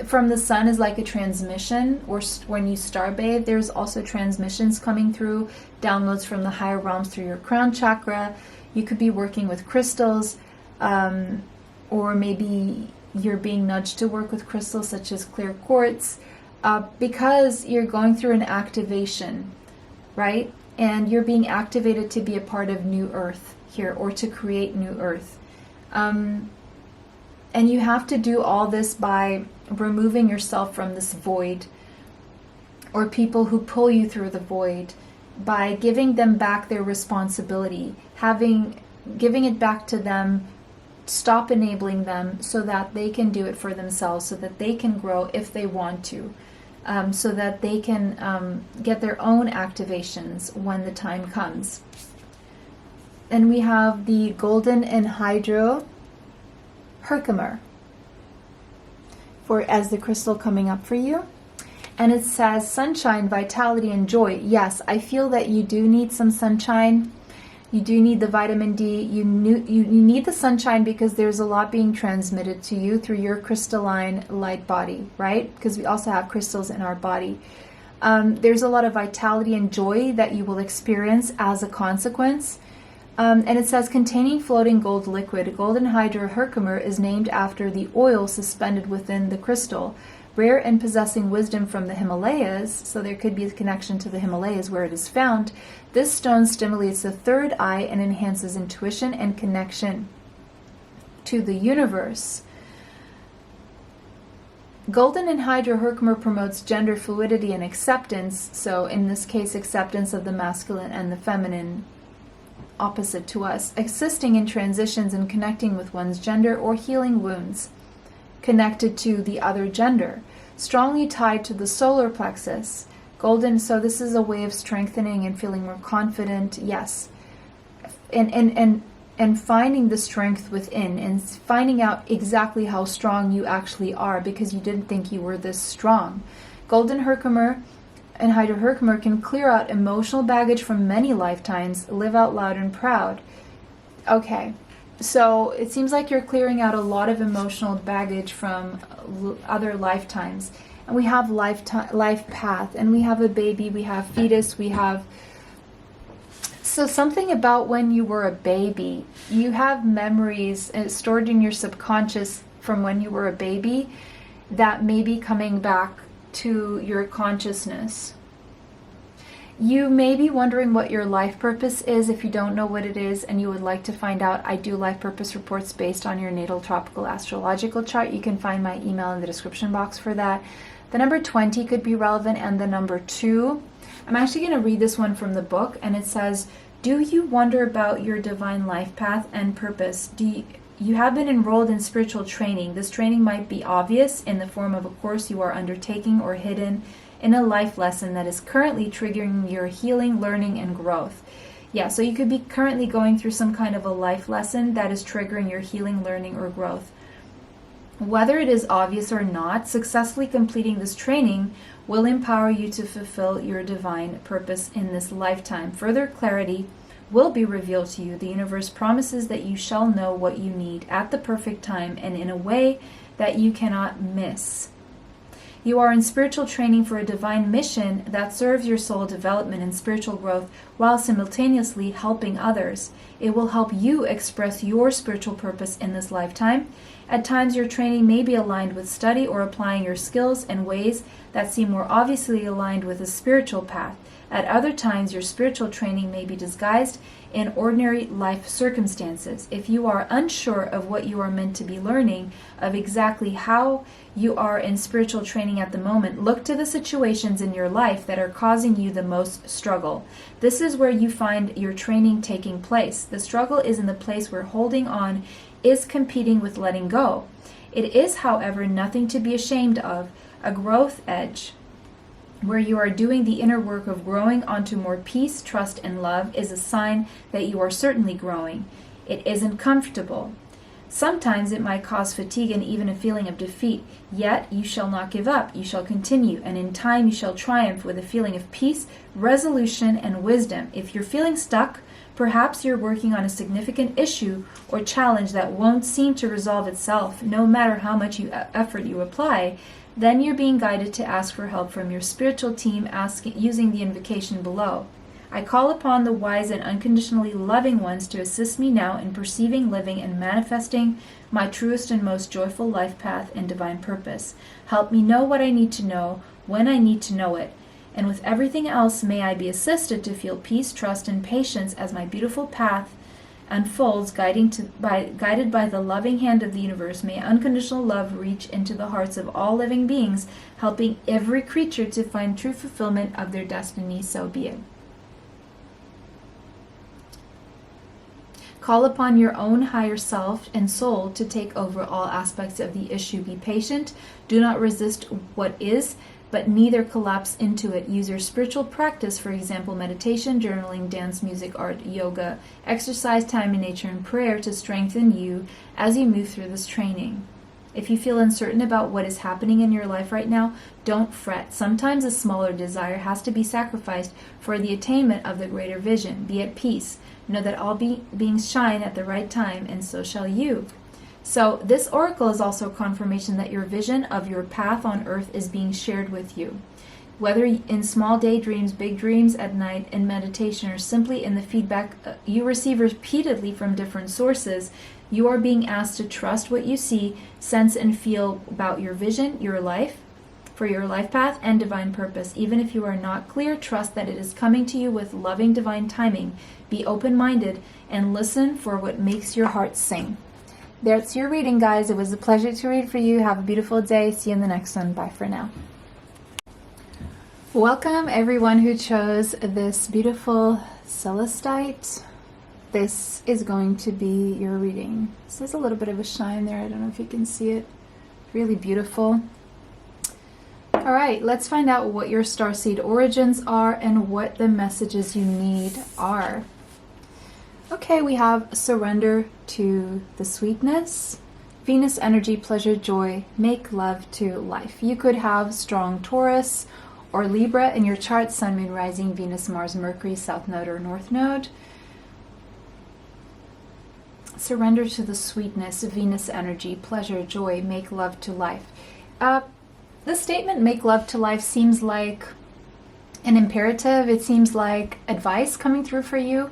from the sun is like a transmission, or when you starbathe, there's also transmissions coming through, downloads from the higher realms through your crown chakra. You could be working with crystals, or maybe you're being nudged to work with crystals such as clear quartz, because you're going through an activation, right? And you're being activated to be a part of New Earth here, or to create New Earth. And you have to do all this by removing yourself from this void, or people who pull you through the void, by giving them back their responsibility, giving it back to them. Stop enabling them so that they can do it for themselves, so that they can grow if they want to, so that they can get their own activations when the time comes. And we have the golden anhydro Herkimer as the crystal coming up for you. And it says sunshine, vitality, and joy. Yes, I feel that you do need some sunshine. You do need the vitamin D. You need the sunshine because there's a lot being transmitted to you through your crystalline light body, right? Because we also have crystals in our body. There's a lot of vitality and joy that you will experience as a consequence. And it says, containing floating gold liquid, golden hydroherkimer is named after the oil suspended within the crystal. Rare and possessing wisdom from the Himalayas, so there could be a connection to the Himalayas where it is found, this stone stimulates the third eye and enhances intuition and connection to the universe. Golden and hydroherkimer promotes gender fluidity and acceptance, so in this case acceptance of the masculine and the feminine opposite to us, assisting in transitions and connecting with one's gender or healing wounds connected to the other gender, strongly tied to the solar plexus. Golden, so this is a way of strengthening and feeling more confident, yes, and finding the strength within and finding out exactly how strong you actually are because you didn't think you were this strong. Golden herkimer and hydroherkimer can clear out emotional baggage from many lifetimes, live out loud and proud. Okay. So it seems like you're clearing out a lot of emotional baggage from other lifetimes. And we have life path, and we have a baby, we have fetus, we have... So something about when you were a baby, you have memories stored in your subconscious from when you were a baby that may be coming back to your consciousness. You may be wondering what your life purpose is if you don't know what it is and you would like to find out. I do life purpose reports based on your natal tropical astrological chart. You can find my email in the description box for that. The number 20 could be relevant, and the number 2. I'm actually going to read this one from the book, and it says, do you wonder about your divine life path and purpose? You have been enrolled in spiritual training. This training might be obvious in the form of a course you are undertaking or hidden in a life lesson that is currently triggering your healing, learning, and growth. Yeah, so you could be currently going through some kind of a life lesson that is triggering your healing, learning, or growth. Whether it is obvious or not, successfully completing this training will empower you to fulfill your divine purpose in this lifetime. Further clarity will be revealed to you. The universe promises that you shall know what you need at the perfect time and in a way that you cannot miss. You are in spiritual training for a divine mission that serves your soul development and spiritual growth while simultaneously helping others. It will help you express your spiritual purpose in this lifetime. At times, your training may be aligned with study or applying your skills in ways that seem more obviously aligned with a spiritual path. At other times, your spiritual training may be disguised in ordinary life circumstances. If you are unsure of what you are meant to be learning, of exactly how you are in spiritual training at the moment, look to the situations in your life that are causing you the most struggle. This is where you find your training taking place. The struggle is in the place where holding on is competing with letting go. It is, however, nothing to be ashamed of. A growth edge where you are doing the inner work of growing onto more peace, trust, and love is a sign that you are certainly growing. It isn't comfortable. Sometimes it might cause fatigue and even a feeling of defeat, yet you shall not give up. You shall continue, and in time you shall triumph with a feeling of peace, resolution, and wisdom. If you're feeling stuck, perhaps you're working on a significant issue or challenge that won't seem to resolve itself, no matter how much effort you apply, then you're being guided to ask for help from your spiritual team using the invocation below. I call upon the wise and unconditionally loving ones to assist me now in perceiving, living, and manifesting my truest and most joyful life path and divine purpose. Help me know what I need to know, when I need to know it. And with everything else, may I be assisted to feel peace, trust, and patience as my beautiful path unfolds, guided by the loving hand of the universe. May unconditional love reach into the hearts of all living beings, helping every creature to find true fulfillment of their destiny. So be it. Call upon your own higher self and soul to take over all aspects of the issue. Be patient. Do not resist what is, but neither collapse into it. Use your spiritual practice, for example, meditation, journaling, dance, music, art, yoga, exercise, time in nature, and prayer to strengthen you as you move through this training. If you feel uncertain about what is happening in your life right now, don't fret. Sometimes a smaller desire has to be sacrificed for the attainment of the greater vision. Be at peace. Know that all beings shine at the right time, and so shall you. So this oracle is also confirmation that your vision of your path on earth is being shared with you. Whether in small daydreams, big dreams at night, in meditation, or simply in the feedback you receive repeatedly from different sources, you are being asked to trust what you see, sense, and feel about your vision, your life, for your life path, and divine purpose. Even if you are not clear, trust that it is coming to you with loving divine timing. Be open-minded and listen for what makes your heart sing. That's your reading, guys. It was a pleasure to read for you. Have a beautiful day. See you in the next one. Bye for now. Welcome everyone who chose this beautiful celestite. This is going to be your reading. So there's a little bit of a shine there. I don't know if you can see it. Really beautiful. All right, let's find out what your starseed origins are and what the messages you need are. Okay, we have surrender to the sweetness, Venus energy, pleasure, joy, make love to life. You could have strong Taurus or Libra in your chart, Sun, Moon, Rising, Venus, Mars, Mercury, South Node or North Node. Surrender to the sweetness, Venus energy, pleasure, joy, make love to life. The statement make love to life seems like an imperative. It seems like advice coming through for you.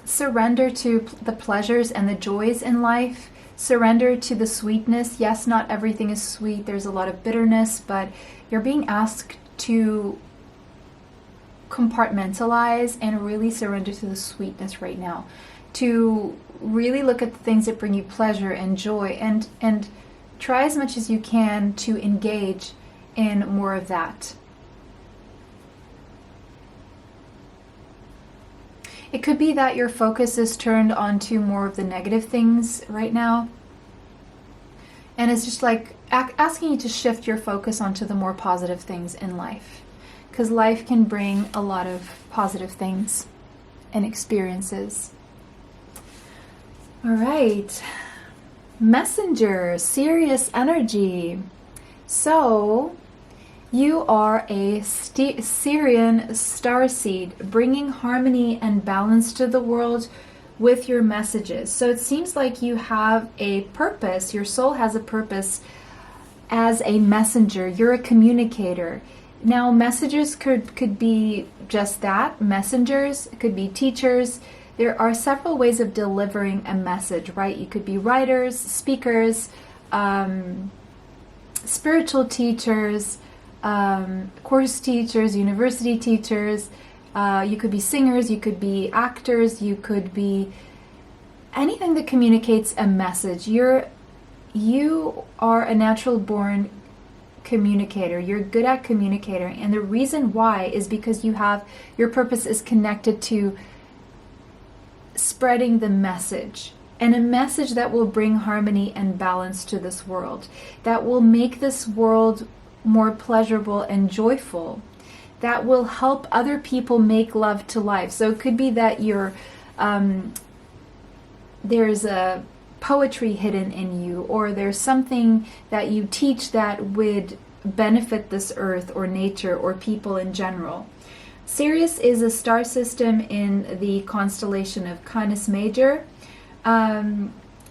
Surrender to the pleasures and the joys in life. Surrender to the sweetness. Yes, not everything is sweet. There's a lot of bitterness, but you're being asked to compartmentalize and really surrender to the sweetness right now. To really look at the things that bring you pleasure and joy, and try as much as you can to engage in more of that. It could be that your focus is turned onto more of the negative things right now. And it's just like asking you to shift your focus onto the more positive things in life. Because life can bring a lot of positive things and experiences. All right. Messenger, Sirius energy. So you are a Syrian starseed, bringing harmony and balance to the world with your messages. So it seems like you have a purpose. Your soul has a purpose as a messenger. You're a communicator. Now, messengers could be just that. Messengers could be teachers. There are several ways of delivering a message, right? You could be writers, speakers, spiritual teachers, course teachers, university teachers. You could be singers, you could be actors, you could be anything that communicates a message. You are a natural born communicator. You're good at communicating, and the reason why is because your purpose is connected to spreading the message, and a message that will bring harmony and balance to this world, that will make this world more pleasurable and joyful, that will help other people make love to life. So it could be that there's a poetry hidden in you, or there's something that you teach that would benefit this earth or nature or people in general. Sirius is a star system in the constellation of Canis Major,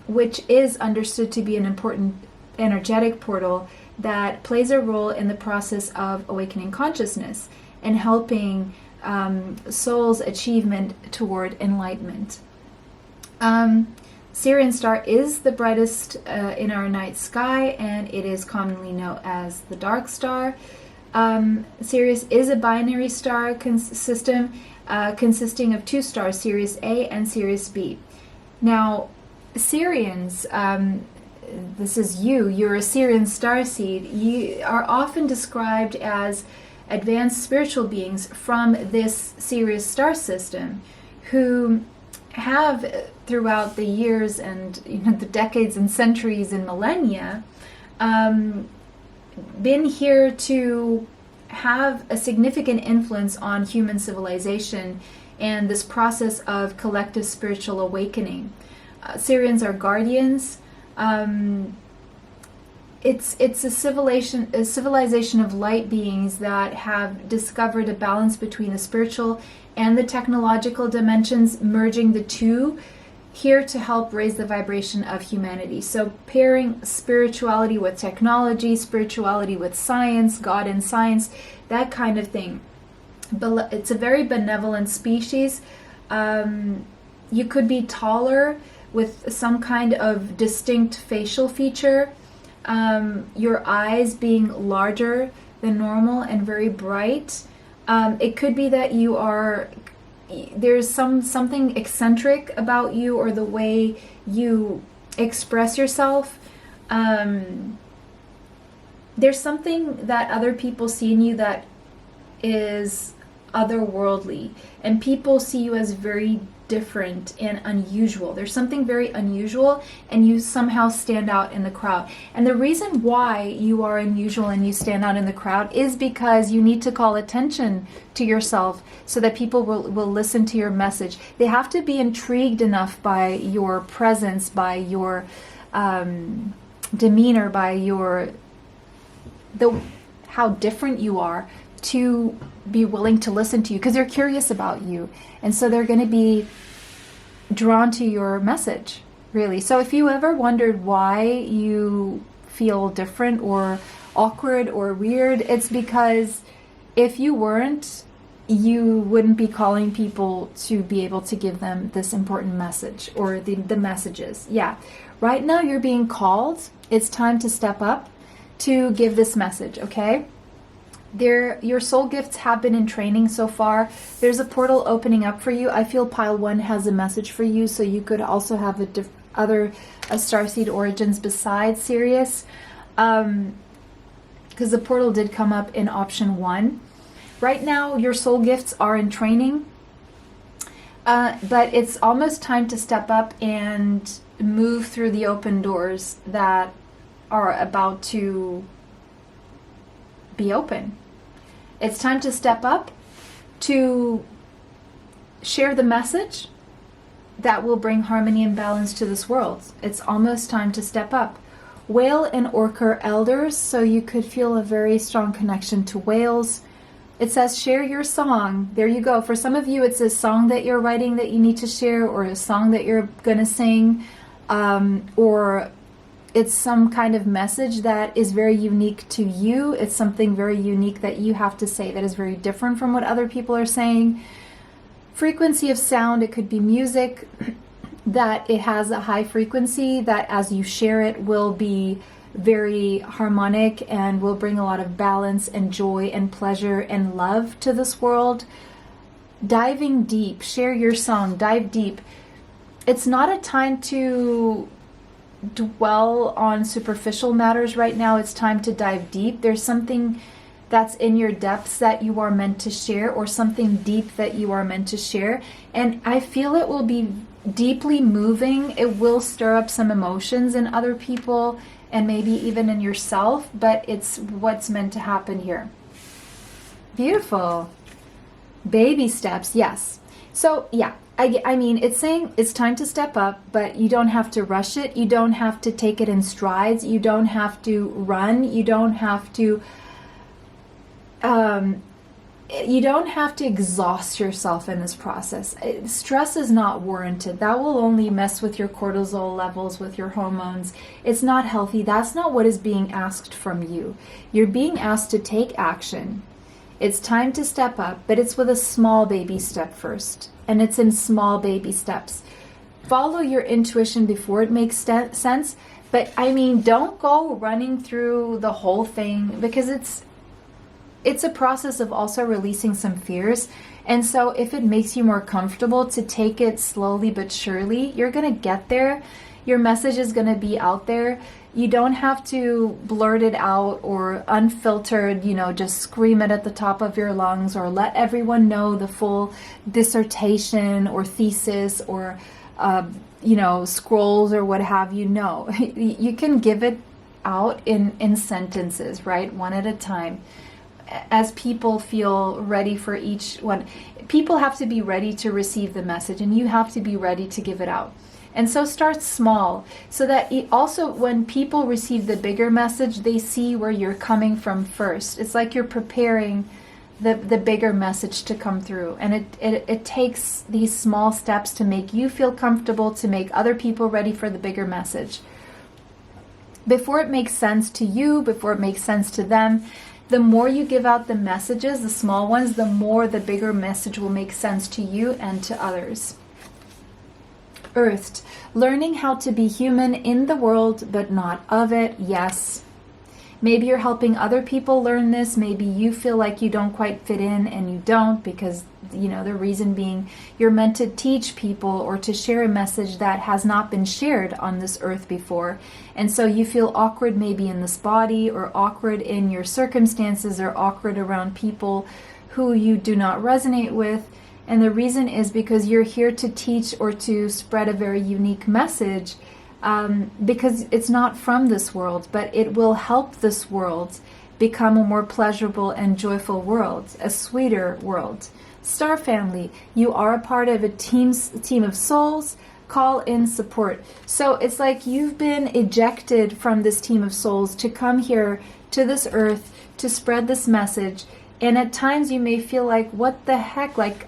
which is understood to be an important energetic portal that plays a role in the process of awakening consciousness and helping soul's achievement toward enlightenment. Sirian star is the brightest in our night sky, and it is commonly known as the dark star. Sirius is a binary star system consisting of two stars, Sirius A and Sirius B. Now, Sirians, this is you're a Sirian starseed. You are often described as advanced spiritual beings from this Sirius star system who have, throughout the years and the decades and centuries and millennia, been here to have a significant influence on human civilization and this process of collective spiritual awakening. Sirians are guardians, It's a civilization of light beings that have discovered a balance between the spiritual and the technological dimensions, merging the two here to help raise the vibration of humanity. So pairing spirituality with technology, spirituality with science, God and science, that kind of thing. But it's a very benevolent species. You could be taller with some kind of distinct facial feature. Your eyes being larger than normal and very bright. It could be that there's something eccentric about you, or the way you express yourself. There's something that other people see in you that is otherworldly, and people see you as very different and unusual. There's something very unusual, and you somehow stand out in the crowd. And the reason why you are unusual and you stand out in the crowd is because you need to call attention to yourself so that people will listen to your message. They have to be intrigued enough by your presence, by your demeanor, by how different you are, to be willing to listen to you, because they're curious about you, and so they're going to be drawn to your message, really. So if you ever wondered why you feel different or awkward or weird, it's because if you weren't, you wouldn't be calling people to be able to give them this important message, or the messages. Yeah, right now you're being called. It's time to step up to give this message, okay? Your soul gifts have been in training so far. There's a portal opening up for you. I feel pile 1 has a message for you, so you could also have a Starseed origins besides Sirius, because the portal did come up in option 1. Right now your soul gifts are in training, but it's almost time to step up and move through the open doors that are about to be open. It's time to step up to share the message that will bring harmony and balance to this world. It's almost time to step up. Whale and orc are elders, so you could feel a very strong connection to whales. It says share your song. There you go. For some of you, it's a song that you're writing that you need to share, or a song that you're going to sing, or it's some kind of message that is very unique to you. It's something very unique that you have to say that is very different from what other people are saying. Frequency of sound, it could be music that it has a high frequency that as you share it will be very harmonic and will bring a lot of balance and joy and pleasure and love to this world. Diving deep, share your song, dive deep. It's not a time to dwell on superficial matters right now. It's time to dive deep. There's something that's in your depths that you are meant to share, or something deep that you are meant to share. And I feel it will be deeply moving. It will stir up some emotions in other people and maybe even in yourself, but it's what's meant to happen here. Beautiful. Baby steps, yes. So yeah, I mean, it's saying it's time to step up, but you don't have to rush it. You don't have to take it in strides. You don't have to run. You don't have to exhaust yourself in this process. Stress is not warranted. That will only mess with your cortisol levels, with your hormones. It's not healthy. That's not what is being asked from you. You're being asked to take action. It's time to step up, but it's with a small baby step first. And it's in small baby steps. Follow your intuition before it makes sense. But I mean, don't go running through the whole thing, because it's a process of also releasing some fears. And so if it makes you more comfortable to take it slowly but surely, you're going to get there. Your message is going to be out there. You don't have to blurt it out or unfiltered, just scream it at the top of your lungs, or let everyone know the full dissertation or thesis or, scrolls or what have you. No, you can give it out in sentences, right? One at a time, as people feel ready for each one. People have to be ready to receive the message, and you have to be ready to give it out. And so start small, so that also when people receive the bigger message, they see where you're coming from first. It's like you're preparing the bigger message to come through. And it takes these small steps to make you feel comfortable, to make other people ready for the bigger message. Before it makes sense to you, before it makes sense to them, the more you give out the messages, the small ones, the more the bigger message will make sense to you and to others. Earthed, learning how to be human in the world, but not of it. Yes. Maybe you're helping other people learn this. Maybe you feel like you don't quite fit in, and you don't, because, the reason being you're meant to teach people or to share a message that has not been shared on this earth before. And so you feel awkward maybe in this body, or awkward in your circumstances, or awkward around people who you do not resonate with. And the reason is because you're here to teach or to spread a very unique message, because it's not from this world, but it will help this world become a more pleasurable and joyful world, a sweeter world. Star family, you are a part of a team of souls. Call in support. So it's like you've been ejected from this team of souls to come here to this earth to spread this message. And at times you may feel like, what the heck, like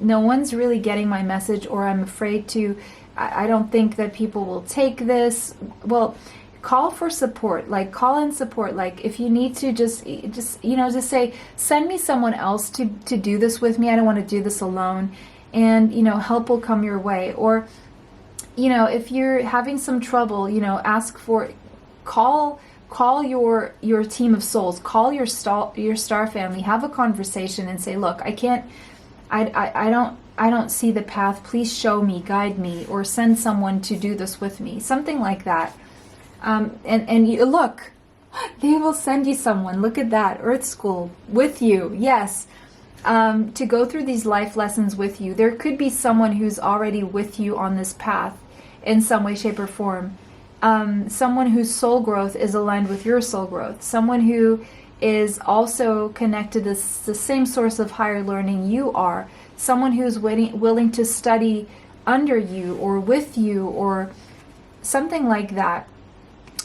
no one's really getting my message, or I'm afraid to, I don't think that people will take this. Well, call for support, like call in support. Like if you need to just say, send me someone else to do this with me. I don't want to do this alone. And, help will come your way. Or, if you're having some trouble, ask for, call your team of souls, call your star family, have a conversation and say, look, I don't see the path. Please show me, guide me, or send someone to do this with me. Something like that. And you look, they will send you someone. Look at that. Earth School with you. Yes. To go through these life lessons with you. There could be someone who's already with you on this path in some way, shape, or form. Someone whose soul growth is aligned with your soul growth. Someone who is also connected to the same source of higher learning you are. Someone who's willing to study under you or with you or something like that.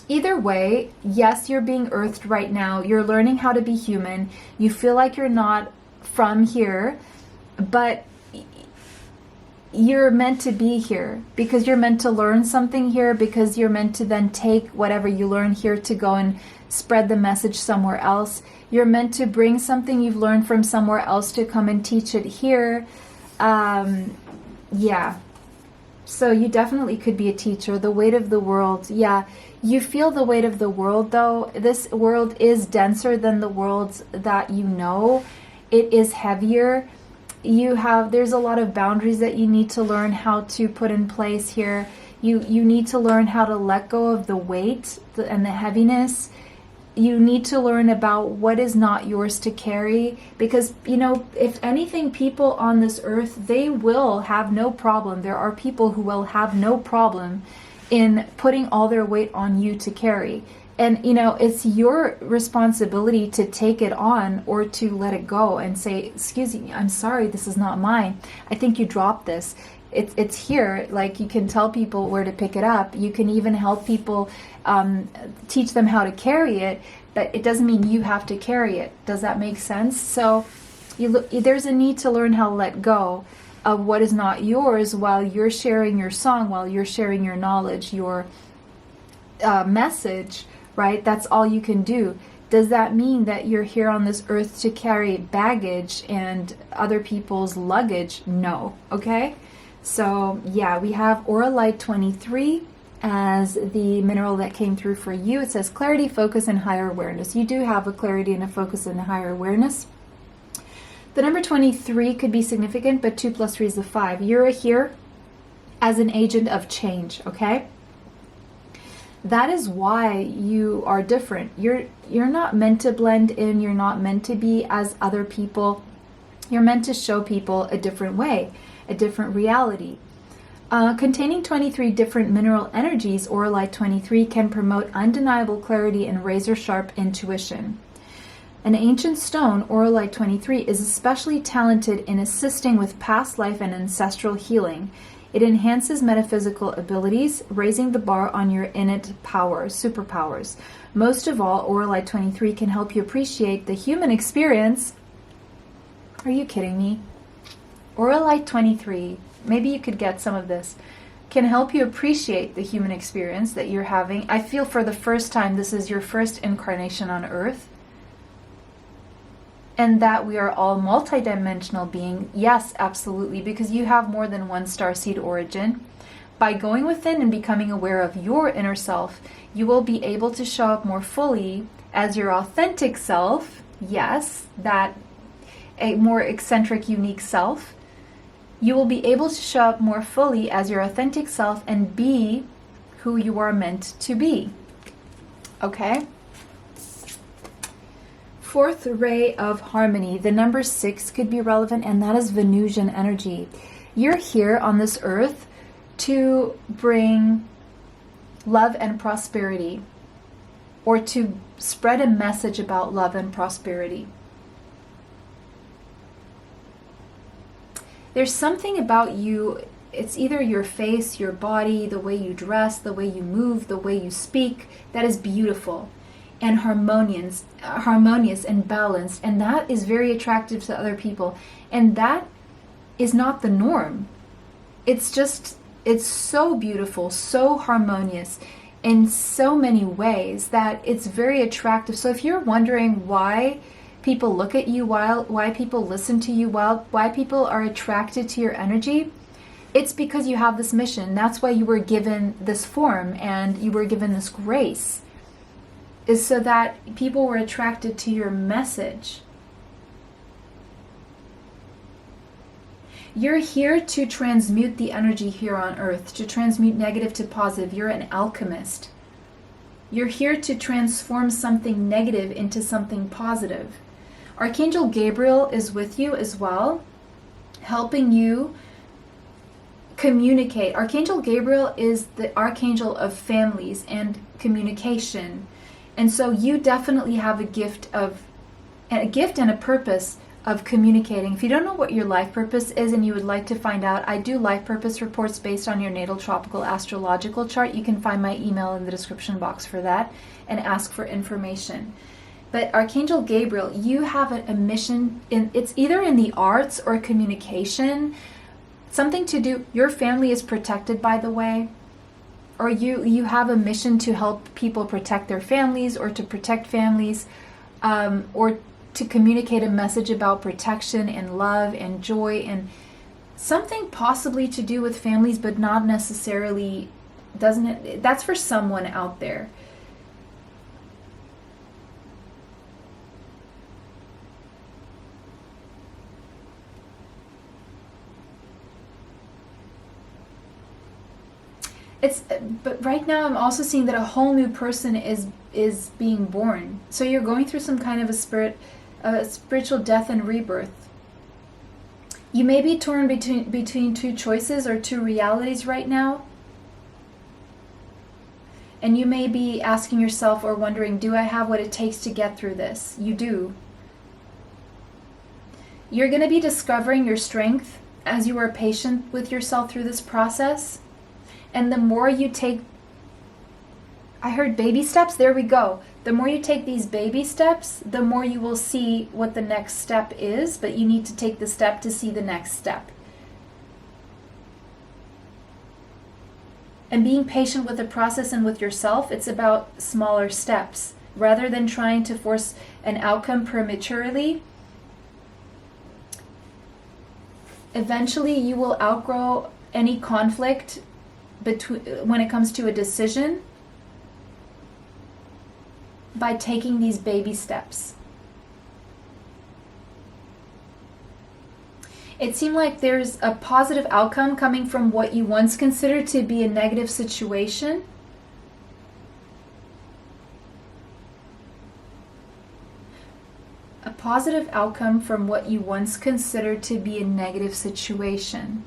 Either way, yes, you're being earthed right now. You're learning how to be human. You feel like you're not from here, but you're meant to be here because you're meant to learn something here, because you're meant to then take whatever you learn here to go and spread the message somewhere else. You're meant to bring something you've learned from somewhere else to come and teach it here. Yeah. So you definitely could be a teacher. The weight of the world. Yeah. You feel the weight of the world, though. This world is denser than the worlds that you know. It is heavier. There's a lot of boundaries that you need to learn how to put in place here. You need to learn how to let go of the weight and the heaviness. You need to learn about what is not yours to carry, because, if anything, people on this earth, they will have no problem. There are people who will have no problem in putting all their weight on you to carry. And, it's your responsibility to take it on or to let it go and say, excuse me, I'm sorry, this is not mine. I think you dropped this. It's here. Like, you can tell people where to pick it up. You can even help people, teach them how to carry it, but it doesn't mean you have to carry it. Does that make sense? So there's a need to learn how to let go of what is not yours while you're sharing your song, while you're sharing your knowledge, your message, right? That's all you can do. Does that mean that you're here on this earth to carry baggage and other people's luggage? No. Okay? So, yeah, we have Aura Light 23 as the mineral that came through for you. It says clarity, focus, and higher awareness. You do have a clarity and a focus and a higher awareness. The number 23 could be significant, but 2 plus 3 is the 5. You're here as an agent of change, okay? That is why you are different. You're not meant to blend in. You're not meant to be as other people. You're meant to show people a different way, a different reality. Containing 23 different mineral energies, Aura Light 23 can promote undeniable clarity and razor-sharp intuition. An ancient stone, Aura Light 23, is especially talented in assisting with past life and ancestral healing. It enhances metaphysical abilities, raising the bar on your innate powers, superpowers. Most of all, Aura Light 23 can help you appreciate the human experience. Are you kidding me? Aura Light 23, maybe you could get some of this, can help you appreciate the human experience that you're having. I feel for the first time this is your first incarnation on Earth. And that we are all multidimensional beings. Yes, absolutely, because you have more than one starseed origin. By going within and becoming aware of your inner self, you will be able to show up more fully as your authentic self. Yes, that a more eccentric, unique self. You will be able to show up more fully as your authentic self and be who you are meant to be. Okay? Fourth ray of harmony, the number 6 could be relevant, and that is Venusian energy. You're here on this earth to bring love and prosperity, or to spread a message about love and prosperity. There's something about you, it's either your face, your body, the way you dress, the way you move, the way you speak, that is beautiful and harmonious and balanced, and that is very attractive to other people. And that is not the norm. It's so beautiful, so harmonious in so many ways that it's very attractive. So if you're wondering why people look at you, why people listen to you, why people are attracted to your energy, it's because you have this mission. That's why you were given this form and you were given this grace, is so that people were attracted to your message. You're here to transmute the energy here on earth, to transmute negative to positive. You're an alchemist. You're here to transform something negative into something positive. Archangel Gabriel is with you as well, helping you communicate. Archangel Gabriel is the archangel of families and communication. And so you definitely have a gift and a purpose of communicating. If you don't know what your life purpose is and you would like to find out, I do life purpose reports based on your natal tropical astrological chart. You can find my email in the description box for that and ask for information. But Archangel Gabriel, you have a mission, it's either in the arts or communication, something to do, your family is protected, by the way, or you have a mission to help people protect their families or to protect families, or to communicate a message about protection and love and joy and something possibly to do with families, but not necessarily, that's for someone out there. But right now I'm also seeing that a whole new person is being born. So you're going through some kind of a spiritual death and rebirth. You may be torn between two choices or two realities right now. And you may be asking yourself or wondering, do I have what it takes to get through this? You do. You're going to be discovering your strength as you are patient with yourself through this process. And the more you take, I heard baby steps, there we go. The more you take these baby steps, the more you will see what the next step is, but you need to take the step to see the next step. And being patient with the process and with yourself, it's about smaller steps. Rather than trying to force an outcome prematurely, eventually you will outgrow any conflict when it comes to a decision by taking these baby steps. It seemed like there's a positive outcome coming from what you once considered to be a negative situation. A positive outcome from what you once considered to be a negative situation.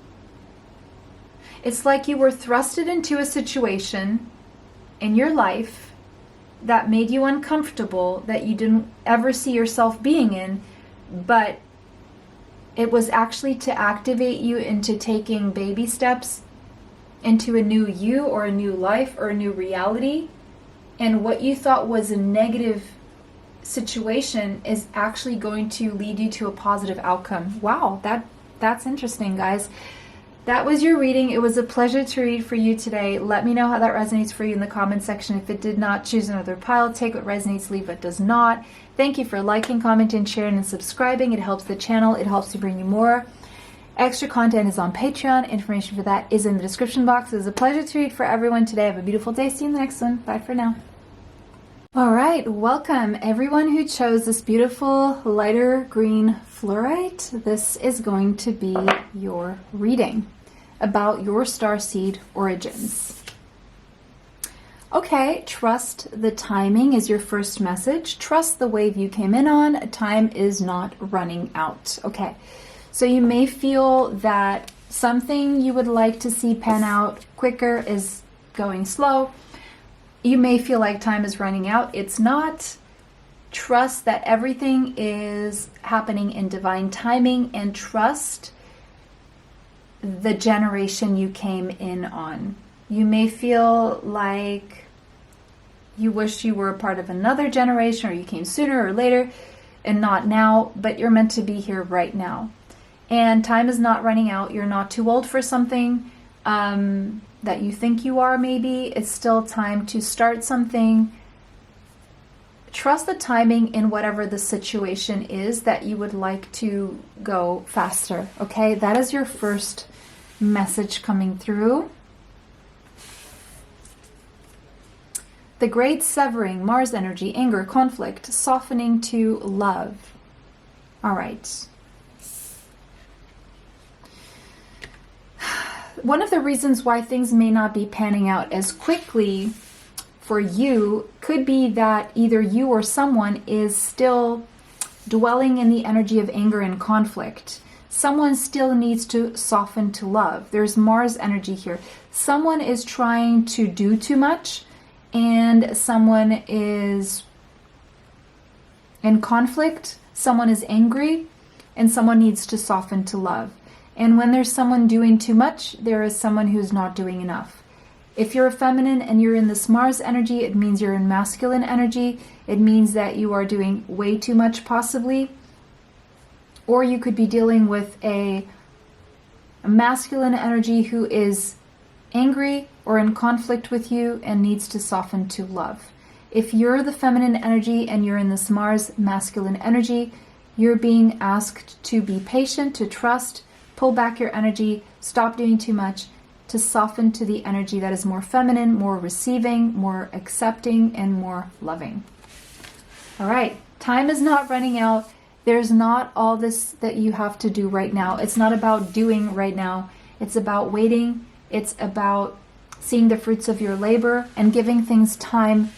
It's like you were thrusted into a situation in your life that made you uncomfortable, that you didn't ever see yourself being in, but it was actually to activate you into taking baby steps into a new you or a new life or a new reality. And what you thought was a negative situation is actually going to lead you to a positive outcome. Wow, that's interesting, guys. That was your reading. It was a pleasure to read for you today. Let me know how that resonates for you in the comment section. If it did not, choose another pile. Take what resonates, leave what does not. Thank you for liking, commenting, sharing, and subscribing. It helps the channel. It helps to bring you more. Extra content is on Patreon. Information for that is in the description box. It was a pleasure to read for everyone today. Have a beautiful day. See you in the next one. Bye for now. All right, welcome everyone who chose this beautiful lighter green fluorite. This is going to be your reading about your starseed origins. Okay, trust the timing is your first message. Trust the wave you came in on. Time is not running out. Okay, so you may feel that something you would like to see pan out quicker is going slow. You may feel like time is running out. It's not. Trust that everything is happening in divine timing, and trust the generation you came in on. You may feel like you wish you were a part of another generation, or you came sooner or later and not now, but you're meant to be here right now. And time is not running out. You're not too old for something that you think you are. Maybe it's still time to start something. Trust the timing in whatever the situation is that you would like to go faster. Okay, that is your first message coming through. The great severing, Mars energy, anger, conflict, softening to love. All right. One of the reasons why things may not be panning out as quickly for you could be that either you or someone is still dwelling in the energy of anger and conflict. Someone still needs to soften to love. There's Mars energy here. Someone is trying to do too much, and someone is in conflict. Someone is angry, and someone needs to soften to love. And when there's someone doing too much, there is someone who's not doing enough. If you're a feminine and you're in this Mars energy, it means you're in masculine energy. It means that you are doing way too much, possibly. Or you could be dealing with a masculine energy who is angry or in conflict with you and needs to soften to love. If you're the feminine energy and you're in this Mars masculine energy, you're being asked to be patient, to trust, pull back your energy, stop doing too much, to soften to the energy that is more feminine, more receiving, more accepting, and more loving. All right, time is not running out. There's not all this that you have to do right now. It's not about doing right now. It's about waiting. It's about seeing the fruits of your labor and giving things time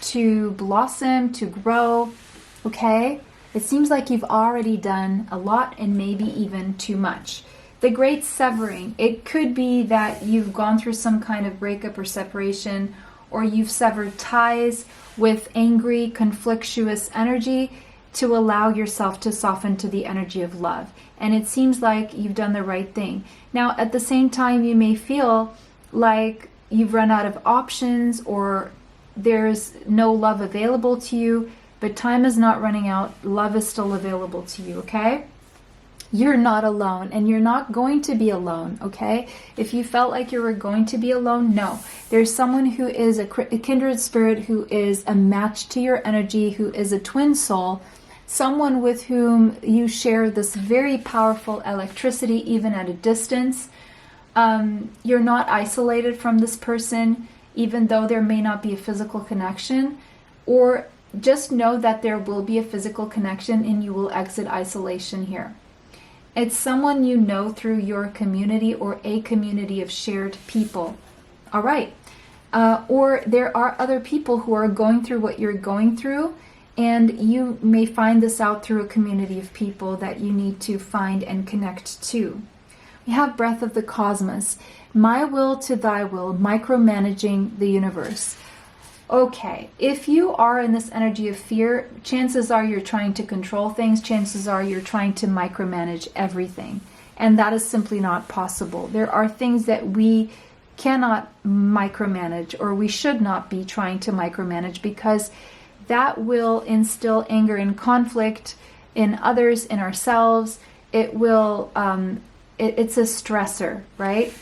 to blossom, to grow, okay? It seems like you've already done a lot and maybe even too much. The great severing, it could be that you've gone through some kind of breakup or separation, or you've severed ties with angry, conflictuous energy to allow yourself to soften to the energy of love. And it seems like you've done the right thing. Now, at the same time, you may feel like you've run out of options or there's no love available to you, but time is not running out. Love is still available to you, okay? You're not alone, and you're not going to be alone, okay? If you felt like you were going to be alone, no. There's someone who is a kindred spirit, who is a match to your energy, who is a twin soul, someone with whom you share this very powerful electricity, even at a distance. You're not isolated from this person, even though there may not be a physical connection, or just know that there will be a physical connection and you will exit isolation here. It's someone you know through your community or a community of shared people. All right. Or there are other people who are going through what you're going through, and you may find this out through a community of people that you need to find and connect to. We have breath of the cosmos. My will to thy will, micromanaging the universe. Okay, if you are in this energy of fear, chances are you're trying to control things. Chances are you're trying to micromanage everything. And that is simply not possible. There are things that we cannot micromanage, or we should not be trying to micromanage, because that will instill anger and conflict in others, in ourselves. It will, it's a stressor, right?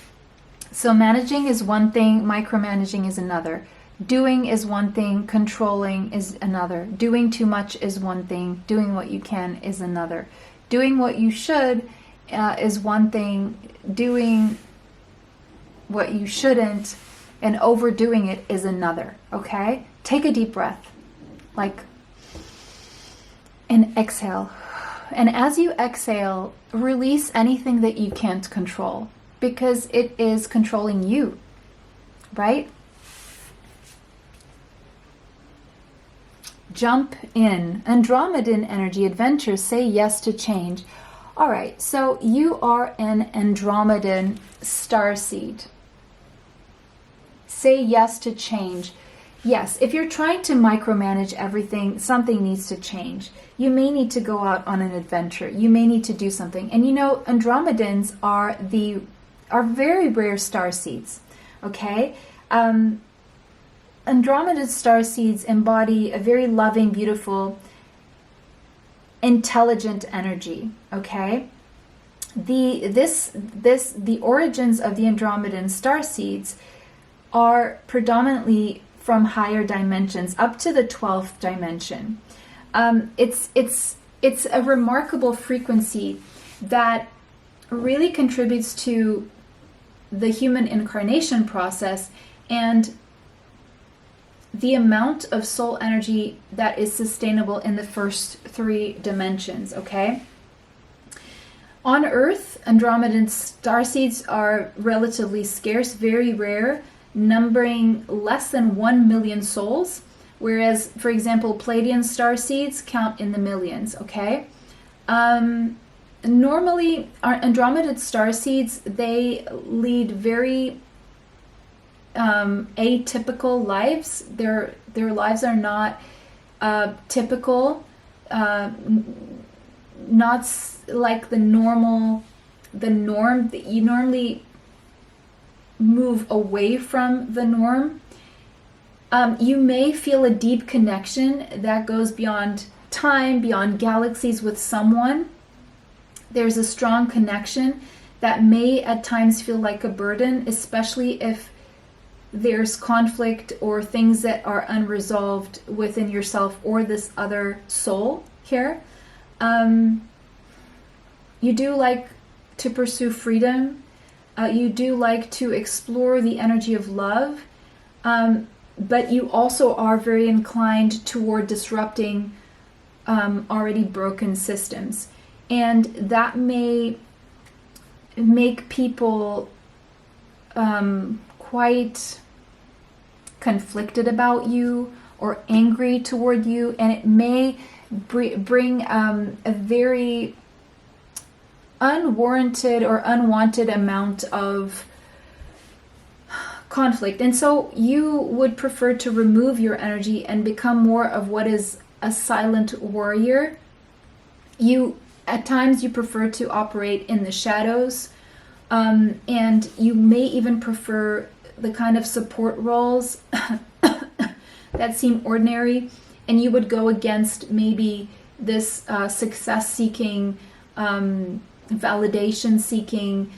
So managing is one thing, micromanaging is another. Doing is one thing, controlling is another. Doing too much is one thing, doing what you can is another. Doing what you should is one thing, doing what you shouldn't and overdoing it is another, okay? Take a deep breath, and exhale. And as you exhale, release anything that you can't control, because it is controlling you, right? Jump in. Andromedan energy adventures, say yes to change. All right, so you are an Andromedan starseed. Say yes to change. Yes, if you're trying to micromanage everything, something needs to change. You may need to go out on an adventure. You may need to do something. And Andromedans are very rare starseeds, okay? Andromeda starseeds embody a very loving, beautiful, intelligent energy, okay? The origins of the Andromedan starseeds are predominantly from higher dimensions, up to the 12th dimension. It's a remarkable frequency that really contributes to the human incarnation process and the amount of soul energy that is sustainable in the first 3 dimensions, okay? On Earth, Andromedan starseeds are relatively scarce, very rare, numbering less than 1 million souls, whereas, for example, Pleiadian starseeds count in the millions, okay? Normally, our Andromedan starseeds, they lead very atypical lives. Their lives are not typical, not like the norm that you normally move away from the norm. You may feel a deep connection that goes beyond time, beyond galaxies with someone. There's a strong connection that may at times feel like a burden, especially if there's conflict or things that are unresolved within yourself or this other soul here. You do like to pursue freedom. You do like to explore the energy of love. But you also are very inclined toward disrupting already broken systems. And that may make people quite conflicted about you or angry toward you, and it may bring a very unwarranted or unwanted amount of conflict. And so you would prefer to remove your energy and become more of what is a silent warrior. At times you prefer to operate in the shadows, and you may even prefer the kind of support roles that seem ordinary, and you would go against maybe this success-seeking, validation-seeking,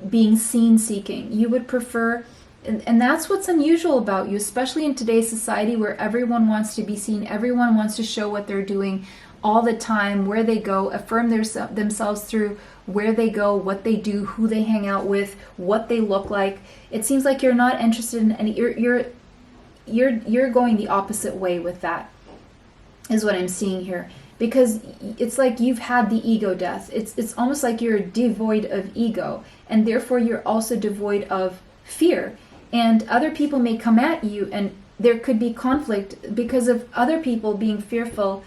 being seen-seeking. You would prefer, and that's what's unusual about you, especially in today's society where everyone wants to be seen, everyone wants to show what they're doing all the time, where they go, affirm themselves through where they go, what they do, who they hang out with, what they look like. It seems like you're not interested in any. You're going the opposite way with that, is what I'm seeing here. Because it's like you've had the ego death. It's almost like you're devoid of ego, and therefore you're also devoid of fear. And other people may come at you, and there could be conflict because of other people being fearful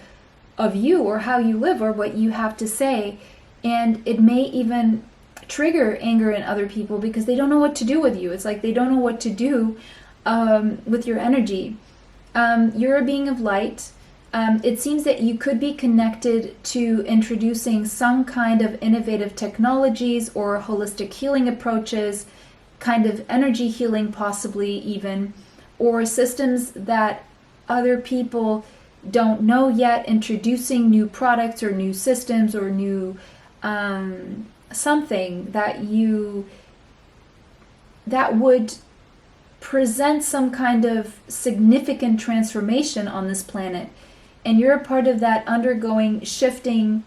of you or how you live or what you have to say. And it may even trigger anger in other people because they don't know what to do with you. It's like they don't know what to do with your energy. You're a being of light. It seems that you could be connected to introducing some kind of innovative technologies or holistic healing approaches kind of energy healing, possibly even, or systems that other people don't know yet, introducing new products or new systems or new something that would present some kind of significant transformation on this planet. And you're a part of that undergoing shifting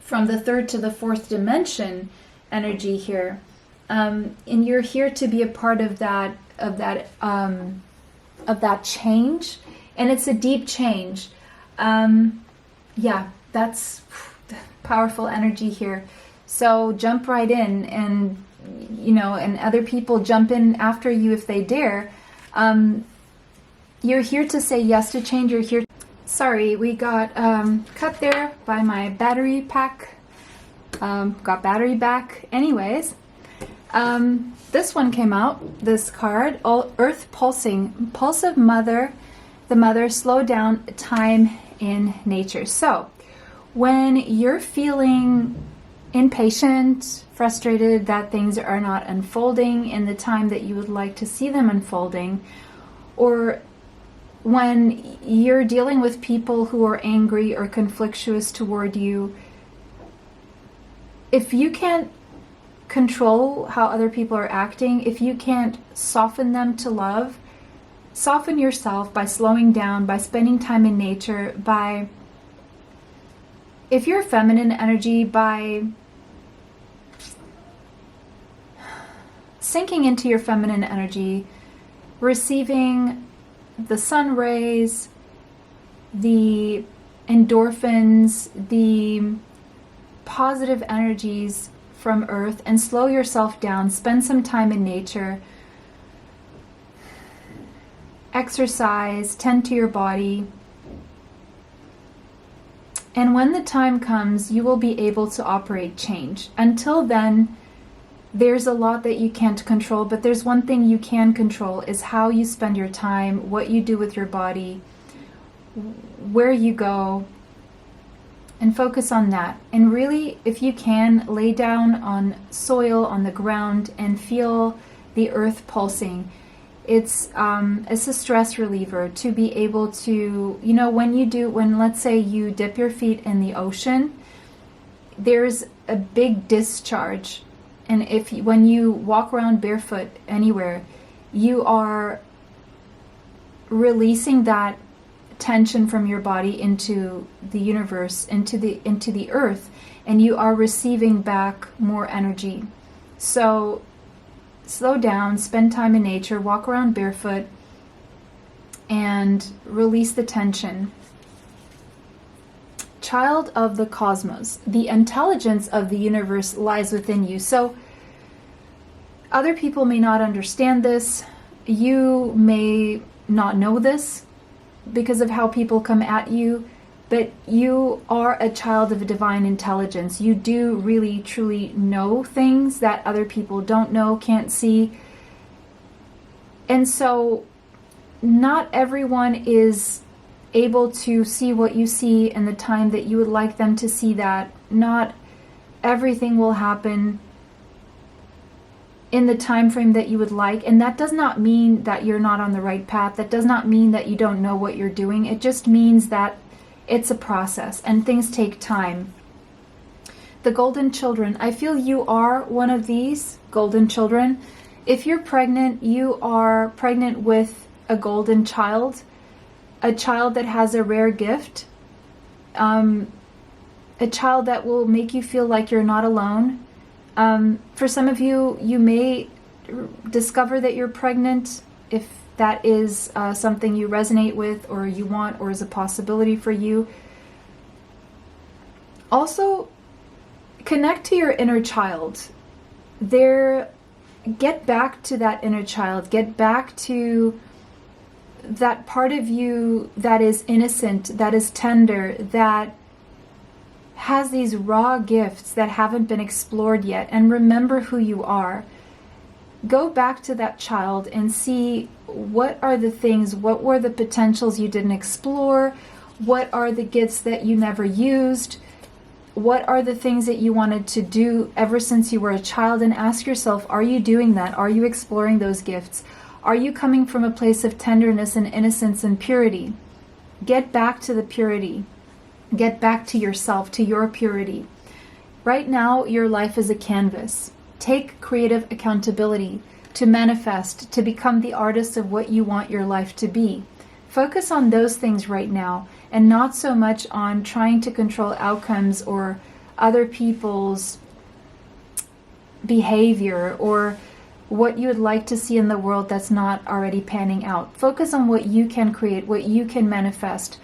from the third to the fourth dimension energy here. And you're here to be a part of that change. And it's a deep change. Yeah, that's powerful energy here. So jump right in, and and other people jump in after you if they dare. You're here to say yes to change. You're here. Sorry, we got cut there by my battery pack. Got battery back. Anyways, this one came out. This card, Earth Pulsing, Impulsive Mother. The mother, slow down time in nature. So when you're feeling impatient, frustrated that things are not unfolding in the time that you would like to see them unfolding, or when you're dealing with people who are angry or conflictuous toward you, if you can't control how other people are acting, if you can't soften them to love, soften yourself by slowing down, by spending time in nature, by, if you're feminine energy, by sinking into your feminine energy, receiving the sun rays, the endorphins, the positive energies from Earth, and slow yourself down, spend some time in nature, exercise, tend to your body. And when the time comes, you will be able to operate change. Until then, there's a lot that you can't control, but there's one thing you can control, is how you spend your time, what you do with your body, where you go, and focus on that. And really, if you can, lay down on soil, on the ground, and feel the earth pulsing. It's a stress reliever to be able to, when let's say you dip your feet in the ocean, there's a big discharge. And when you walk around barefoot anywhere, you are releasing that tension from your body into the universe, into the earth, and you are receiving back more energy. So slow down, spend time in nature, walk around barefoot, and release the tension. Child of the cosmos. The intelligence of the universe lies within you. So other people may not understand this. You may not know this because of how people come at you, but you are a child of a divine intelligence. You do really, truly know things that other people don't know, can't see. And so not everyone is able to see what you see in the time that you would like them to see that. Not everything will happen in the time frame that you would like, and that does not mean that you're not on the right path. That does not mean that you don't know what you're doing. It just means that it's a process and things take time. The golden children. I feel you are one of these golden children. If you're pregnant, you are pregnant with a golden child, a child that has a rare gift, a child that will make you feel like you're not alone. For some of you, you may discover that you're pregnant if that is something you resonate with or you want or is a possibility for you. Also, connect to your inner child. Get back to that inner child. Get back to that part of you that is innocent, that is tender, that has these raw gifts that haven't been explored yet, and remember who you are. Go back to that child and see what are the things, what were the potentials you didn't explore, what are the gifts that you never used, What are the things that you wanted to do ever since you were a child? And ask yourself, are you doing that? Are you exploring those gifts? Are you coming from a place of tenderness and innocence and purity? Get back to the purity. Get back to yourself, to your purity. Right now, your life is a canvas. Take creative accountability to manifest, to become the artist of what you want your life to be. Focus on those things right now, and not so much on trying to control outcomes or other people's behavior or what you would like to see in the world that's not already panning out. Focus on what you can create, what you can manifest,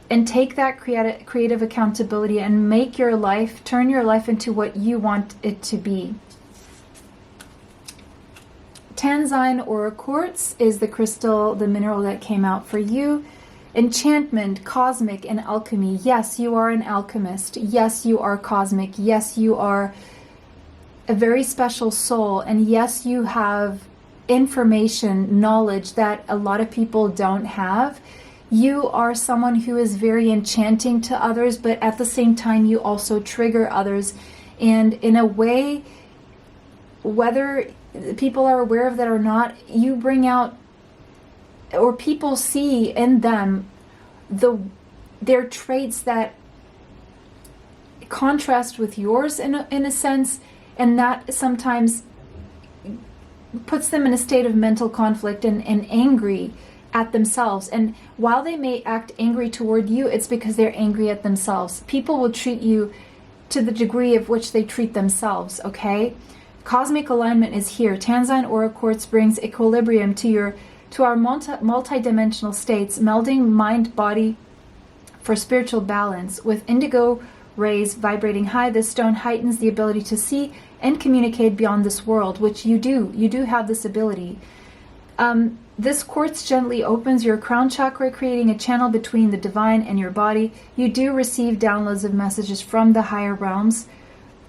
and take that creative accountability and make your life, turn your life into what you want it to be. Tanzine or quartz is the crystal, the mineral that came out for you. Enchantment, cosmic, and alchemy. Yes, you are an alchemist. Yes, you are cosmic. Yes, you are a very special soul. And yes, you have information, knowledge that a lot of people don't have. You are someone who is very enchanting to others, but at the same time, you also trigger others. And in a way, whether people are aware of that or not, you bring out, or people see in them, their traits that contrast with yours in a sense, and that sometimes puts them in a state of mental conflict and angry at themselves. And while they may act angry toward you, it's because they're angry at themselves. People will treat you to the degree of which they treat themselves, okay? Cosmic alignment is here. Tanzine aura quartz brings equilibrium to our multi-dimensional states, melding mind, body for spiritual balance. With indigo rays vibrating high, this stone heightens the ability to see and communicate beyond this world, which you do. You do have this ability. This quartz gently opens your crown chakra, creating a channel between the divine and your body. You do receive downloads of messages from the higher realms.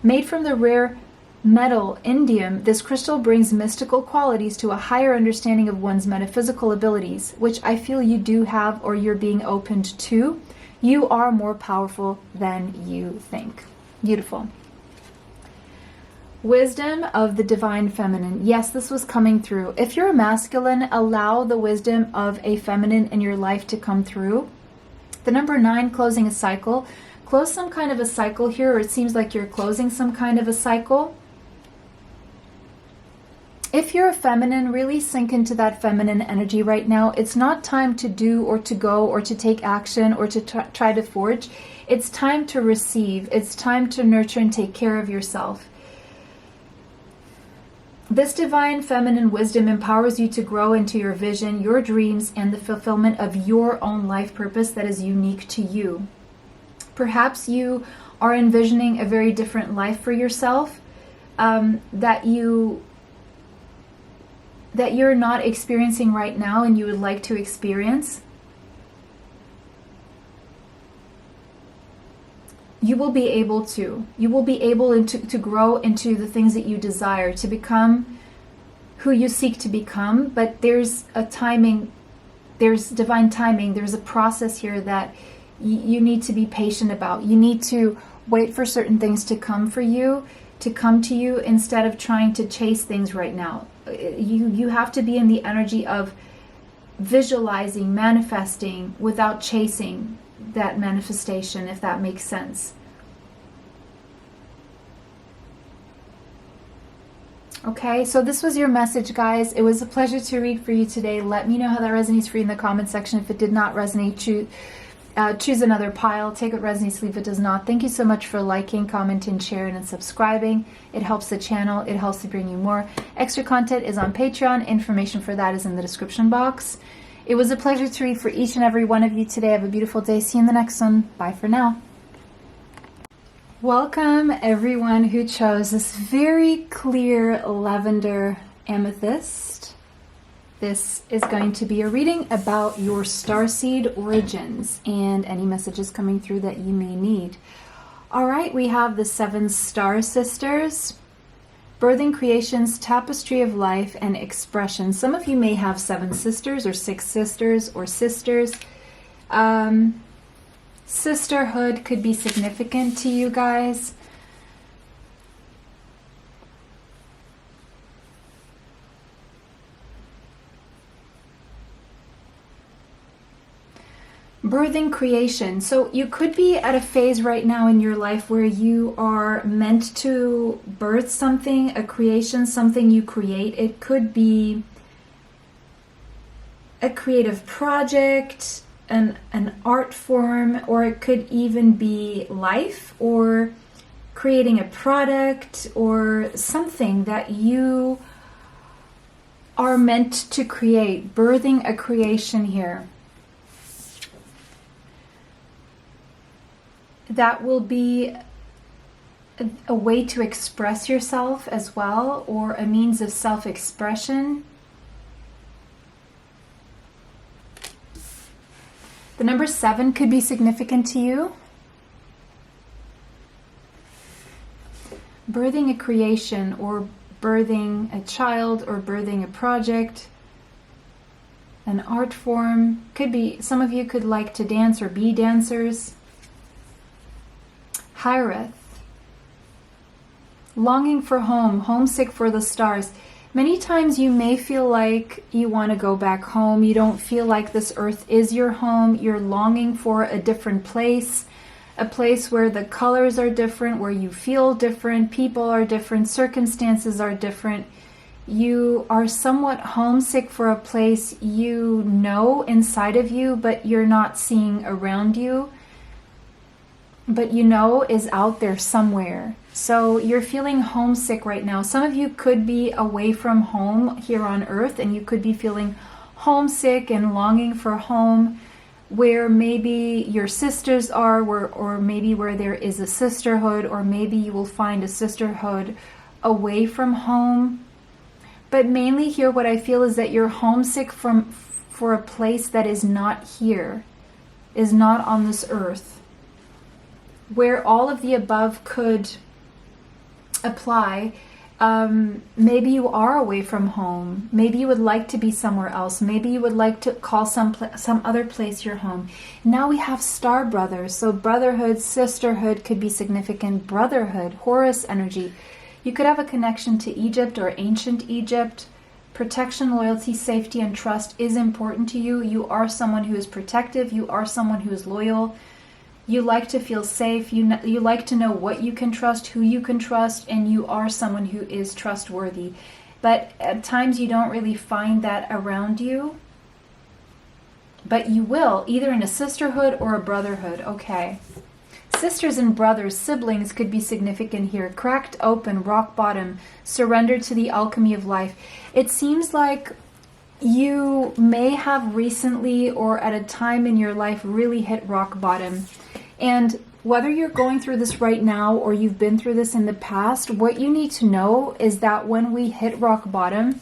Made from the rare metal indium, this crystal brings mystical qualities to a higher understanding of one's metaphysical abilities, which I feel you do have, or you're being opened to. You are more powerful than you think. Beautiful. Wisdom of the divine feminine. Yes, this was coming through. If you're a masculine, allow the wisdom of a feminine in your life to come through. The number 9, closing a cycle. Close some kind of a cycle here, or it seems like you're closing some kind of a cycle. If you're a feminine, really sink into that feminine energy right now. It's not time to do or to go or to take action or to try to forge. It's time to receive. It's time to nurture and take care of yourself. This divine feminine wisdom empowers you to grow into your vision, your dreams, and the fulfillment of your own life purpose that is unique to you. Perhaps you are envisioning a very different life for yourself that you're not experiencing right now and you would like to experience. You will be able to. You will be able to grow into the things that you desire, to become who you seek to become. But there's a timing, there's divine timing, there's a process here that you need to be patient about. You need to wait for certain things to come for you, to come to you, instead of trying to chase things right now. You have to be in the energy of visualizing, manifesting without chasing that manifestation, if that makes sense. Okay, so this was your message, guys. It was a pleasure to read for you today. Let me know how that resonates for you in the comment section. If it did not resonate, choose another pile. Take what resonates, leave it does not. Thank you so much for liking, commenting, sharing, and subscribing. It helps the channel. It helps to bring you more. Extra content is on Patreon. Information for that is in the description box. It was a pleasure to read for each and every one of you today. Have a beautiful day. See you in the next one. Bye for now. Welcome everyone who chose this very clear lavender amethyst. This is going to be a reading about your starseed origins and any messages coming through that you may need. All right, we have the 7 star sisters. Birthing creations, tapestry of life, and expression. Some of you may have 7 sisters or 6 sisters or sisters. Sisterhood could be significant to you guys. Birthing creation. So you could be at a phase right now in your life where you are meant to birth something, a creation, something you create. It could be a creative project, an art form, or it could even be life, or creating a product or something that you are meant to create. Birthing a creation here. That will be a way to express yourself as well, or a means of self-expression. The number 7 could be significant to you. Birthing a creation, or birthing a child, or birthing a project, an art form. Could be, some of you could like to dance or be dancers. Hireth. Longing for home, homesick for the stars. Many times you may feel like you want to go back home. You don't feel like this earth is your home. You're longing for a different place, a place where the colors are different, where you feel different, people are different, circumstances are different. You are somewhat homesick for a place you know inside of you, but you're not seeing around you, but you know is out there somewhere. So you're feeling homesick right now. Some of you could be away from home here on earth, and you could be feeling homesick and longing for home, where maybe your sisters are, or maybe where there is a sisterhood, or maybe you will find a sisterhood away from home. But mainly here what I feel is that you're homesick for a place that is not here, is not on this earth, where all of the above could apply. Maybe you are away from home. Maybe you would like to be somewhere else. Maybe you would like to call some other place your home. Now we have star brothers. So brotherhood, sisterhood could be significant. Brotherhood, Horus energy. You could have a connection to Egypt or ancient Egypt. Protection, loyalty, safety, and trust is important to you. You are someone who is protective. You are someone who is loyal. You like to feel safe. You like to know what you can trust, who you can trust, and you are someone who is trustworthy. But at times you don't really find that around you. But you will, either in a sisterhood or a brotherhood. Okay. Sisters and brothers, siblings could be significant here. Cracked open, rock bottom, surrendered to the alchemy of life. It seems like you may have recently or at a time in your life really hit rock bottom. And whether you're going through this right now or you've been through this in the past, what you need to know is that when we hit rock bottom,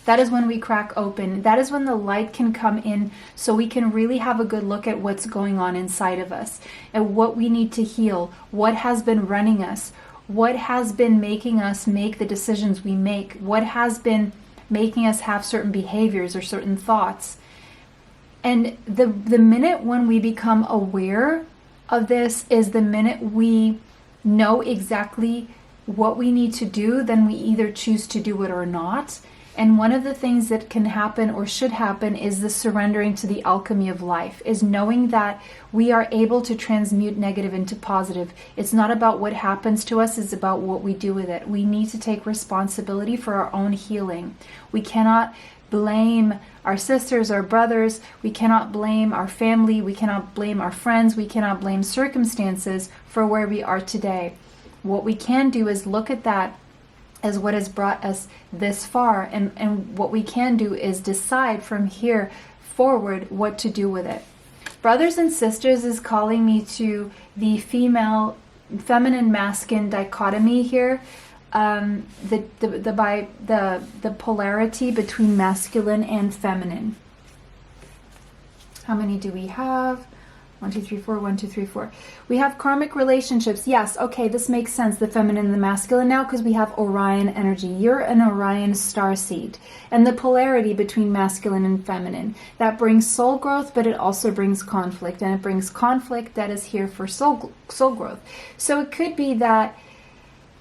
that is when we crack open. That is when the light can come in, so we can really have a good look at what's going on inside of us and what we need to heal, what has been running us, what has been making us make the decisions we make, what has been making us have certain behaviors or certain thoughts. And the minute when we become aware of this is the minute we know exactly what we need to do, then we either choose to do it or not. And one of the things that can happen or should happen is the surrendering to the alchemy of life, is knowing that we are able to transmute negative into positive. It's not about what happens to us, it's about what we do with it. We need to take responsibility for our own healing. We cannot blame our sisters or brothers. We cannot blame our family. We cannot blame our friends. We cannot blame circumstances for where we are today. What we can do is look at that as what has brought us this far, and what we can do is decide from here forward what to do with it. Brothers and sisters is calling me to the feminine masculine dichotomy here, the polarity between masculine and feminine. How many do we have? 1, 2, 3, 4, 1, 2, 3, 4. We have karmic relationships. Yes, okay, this makes sense, the feminine and the masculine now, because we have Orion energy. You're an Orion starseed. And the polarity between masculine and feminine. That brings soul growth, but it also brings conflict. And it brings conflict that is here for soul growth. So it could be that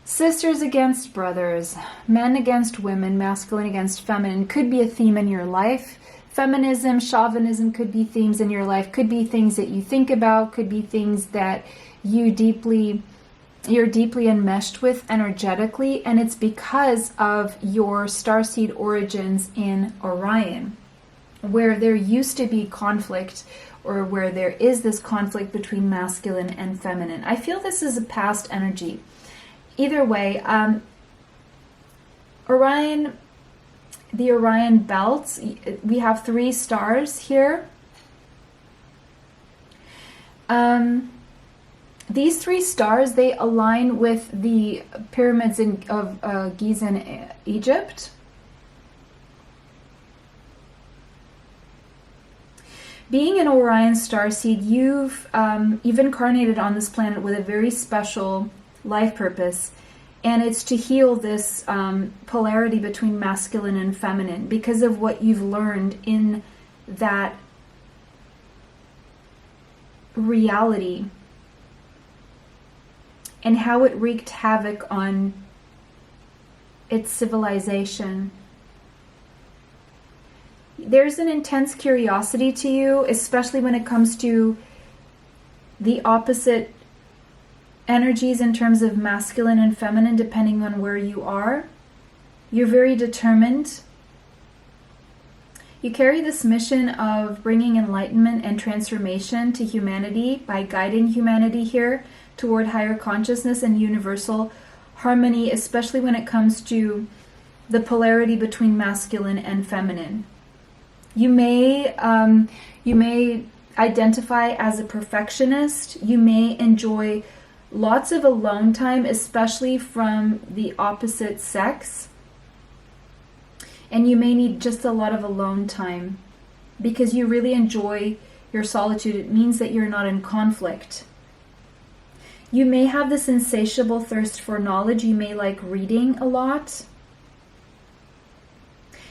sisters against brothers, men against women, masculine against feminine could be a theme in your life. Feminism, chauvinism could be themes in your life, could be things that you think about, could be things that you're deeply enmeshed with energetically, and it's because of your starseed origins in Orion, where there used to be conflict, or where there is this conflict between masculine and feminine. I feel this is a past energy. Either way, Orion, the Orion belt, we have 3 stars here. These 3 stars, they align with the pyramids of Giza in Egypt. Being an Orion starseed, you've incarnated on this planet with a very special life purpose. And it's to heal this polarity between masculine and feminine because of what you've learned in that reality and how it wreaked havoc on its civilization. There's an intense curiosity to you, especially when it comes to the opposite energies in terms of masculine and feminine, depending on where you are. You're very determined. You carry this mission of bringing enlightenment and transformation to humanity by guiding humanity here toward higher consciousness and universal harmony, especially when it comes to the polarity between masculine and feminine. You may identify as a perfectionist. You may enjoy lots of alone time, especially from the opposite sex. And you may need just a lot of alone time because you really enjoy your solitude. It means that you're not in conflict. You may have this insatiable thirst for knowledge. You may like reading a lot.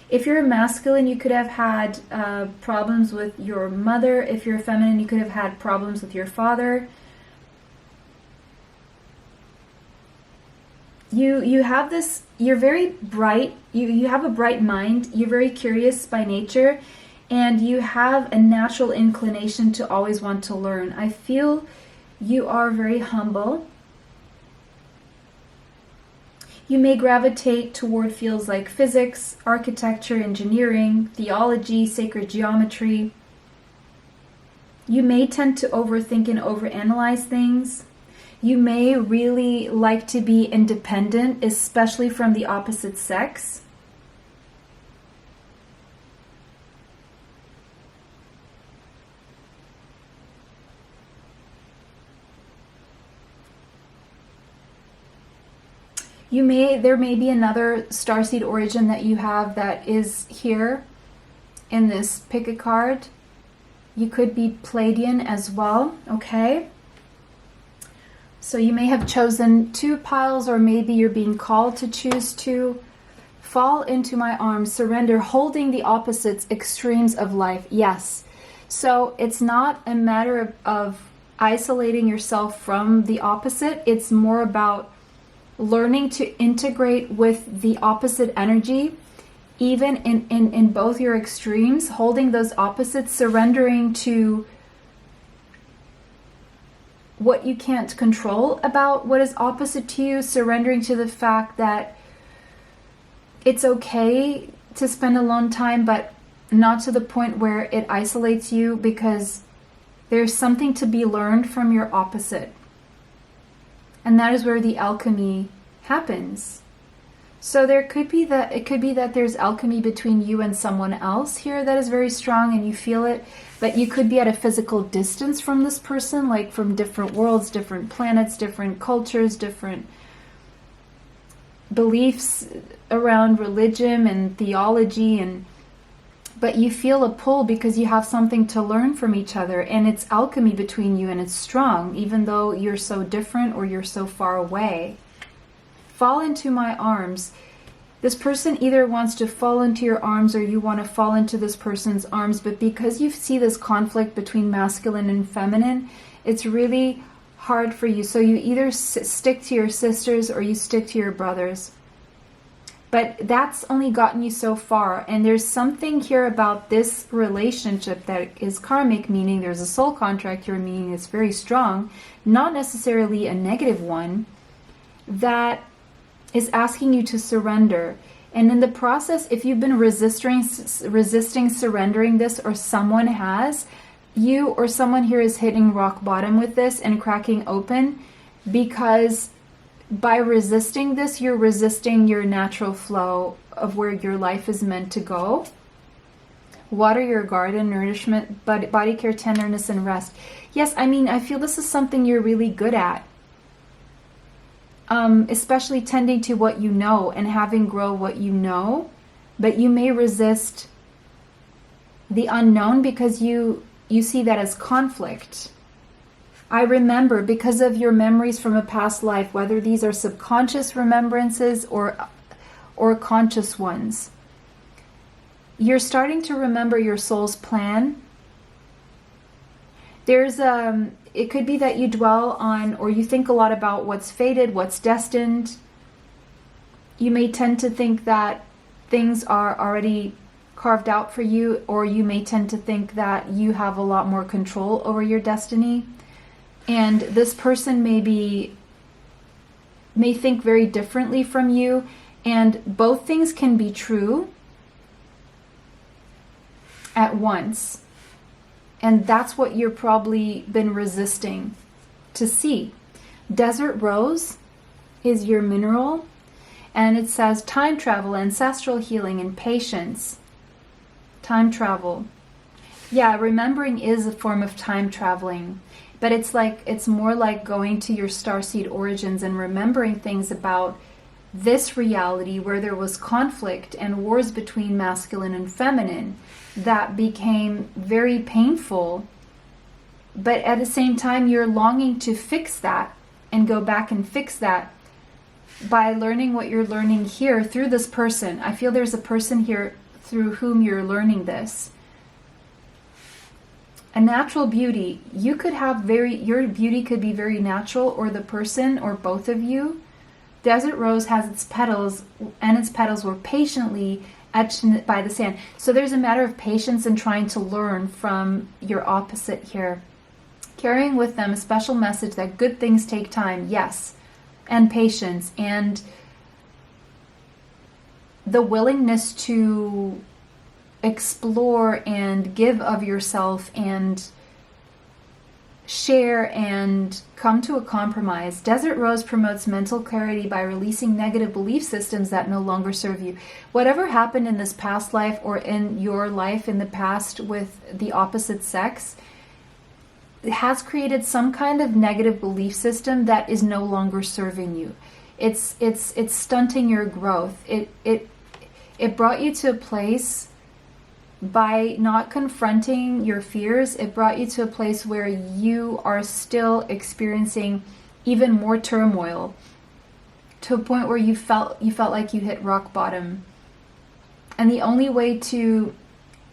If you're a masculine, you could have had problems with your mother. If you're a feminine, you could have had problems with your father. You have this, you're very bright, you have a bright mind, you're very curious by nature, and you have a natural inclination to always want to learn. I feel you are very humble. You may gravitate toward fields like physics, architecture, engineering, theology, sacred geometry. You may tend to overthink and overanalyze things. You may really like to be independent, especially from the opposite sex. There may be another starseed origin that you have that is here in this pick a card. You could be Pleiadian as well, okay? So you may have chosen 2 piles, or maybe you're being called to choose 2. Fall into my arms, surrender, holding the opposites, extremes of life. Yes. So it's not a matter of isolating yourself from the opposite. It's more about learning to integrate with the opposite energy, even in both your extremes, holding those opposites, surrendering to what you can't control about what is opposite to you, surrendering to the fact that it's okay to spend alone time, but not to the point where it isolates you, because there's something to be learned from your opposite. And that is where the alchemy happens. So it could be that there's alchemy between you and someone else here that is very strong and you feel it, but you could be at a physical distance from this person, like from different worlds, different planets, different cultures, different beliefs around religion and theology, but you feel a pull because you have something to learn from each other, and it's alchemy between you, and it's strong, even though you're so different or you're so far away. Fall into my arms. This person either wants to fall into your arms or you want to fall into this person's arms, but because you see this conflict between masculine and feminine, it's really hard for you. So you either stick to your sisters or you stick to your brothers. But that's only gotten you so far. And there's something here about this relationship that is karmic, meaning there's a soul contract here, meaning it's very strong, not necessarily a negative one, that is asking you to surrender. And in the process, if you've been resisting surrendering this, or someone has, you or someone here is hitting rock bottom with this and cracking open, because by resisting this, you're resisting your natural flow of where your life is meant to go. Water your garden, nourishment, body care, tenderness, and rest. Yes, I mean, I feel this is something you're really good at. Especially tending to what you know and having grow what you know, but you may resist the unknown because you see that as conflict. I remember, because of your memories from a past life, whether these are subconscious remembrances or conscious ones, you're starting to remember your soul's plan. There's it could be that you dwell on, or you think a lot about what's fated, what's destined. You may tend to think that things are already carved out for you, or you may tend to think that you have a lot more control over your destiny. And this person may think very differently from you, and both things can be true at once. And that's what you've probably been resisting to see. Desert rose is your mineral, and it says time travel, ancestral healing, and patience. Time travel. Yeah, remembering is a form of time traveling, but it's more like going to your starseed origins and remembering things about this reality where there was conflict and wars between masculine and feminine that became very painful, but at the same time you're longing to fix that and go back and fix that by learning what you're learning here through this person. I feel there's a person here through whom you're learning this. A natural beauty. You could have your beauty could be very natural, or the person, or both of you. Desert rose has its petals, and its petals were patiently etched by the sand. So there's a matter of patience and trying to learn from your opposite here. Carrying with them a special message that good things take time, yes, and patience, and the willingness to explore and give of yourself and share and come to a compromise. Desert Rose promotes mental clarity by releasing negative belief systems that no longer serve you. Whatever happened in this past life or in your life in the past with the opposite sex has created some kind of negative belief system that is no longer serving you. It's stunting your growth. It brought you to a place. By not confronting your fears, it brought you to a place where you are still experiencing even more turmoil, to a point where you felt like you hit rock bottom. And the only way to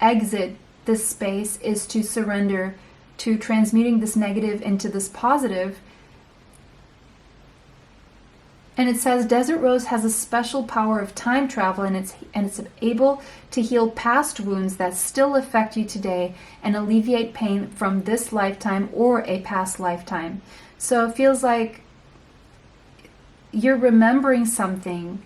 exit this space is to surrender to transmuting this negative into this positive. And it says Desert Rose has a special power of time travel, and it's able to heal past wounds that still affect you today and alleviate pain from this lifetime or a past lifetime. So it feels like you're remembering something,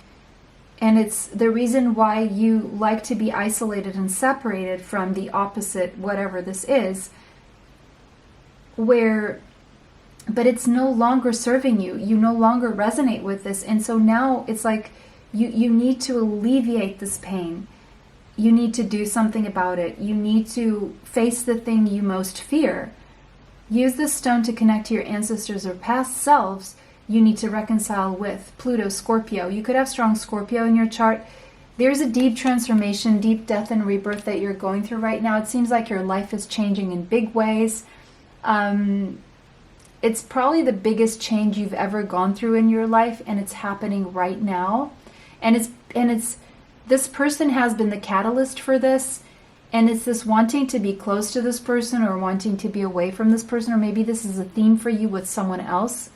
and it's the reason why you like to be isolated and separated from the opposite, whatever this is, but it's no longer serving you. You no longer resonate with this. And so now it's like you need to alleviate this pain. You need to do something about it. You need to face the thing you most fear. Use this stone to connect to your ancestors or past selves you need to reconcile with. Pluto, Scorpio. You could have strong Scorpio in your chart. There's a deep transformation, deep death and rebirth that you're going through right now. It seems like your life is changing in big ways. It's probably the biggest change you've ever gone through in your life, and it's happening right now. And it's this person has been the catalyst for this, and it's this wanting to be close to this person or wanting to be away from this person, or maybe this is a theme for you with someone else.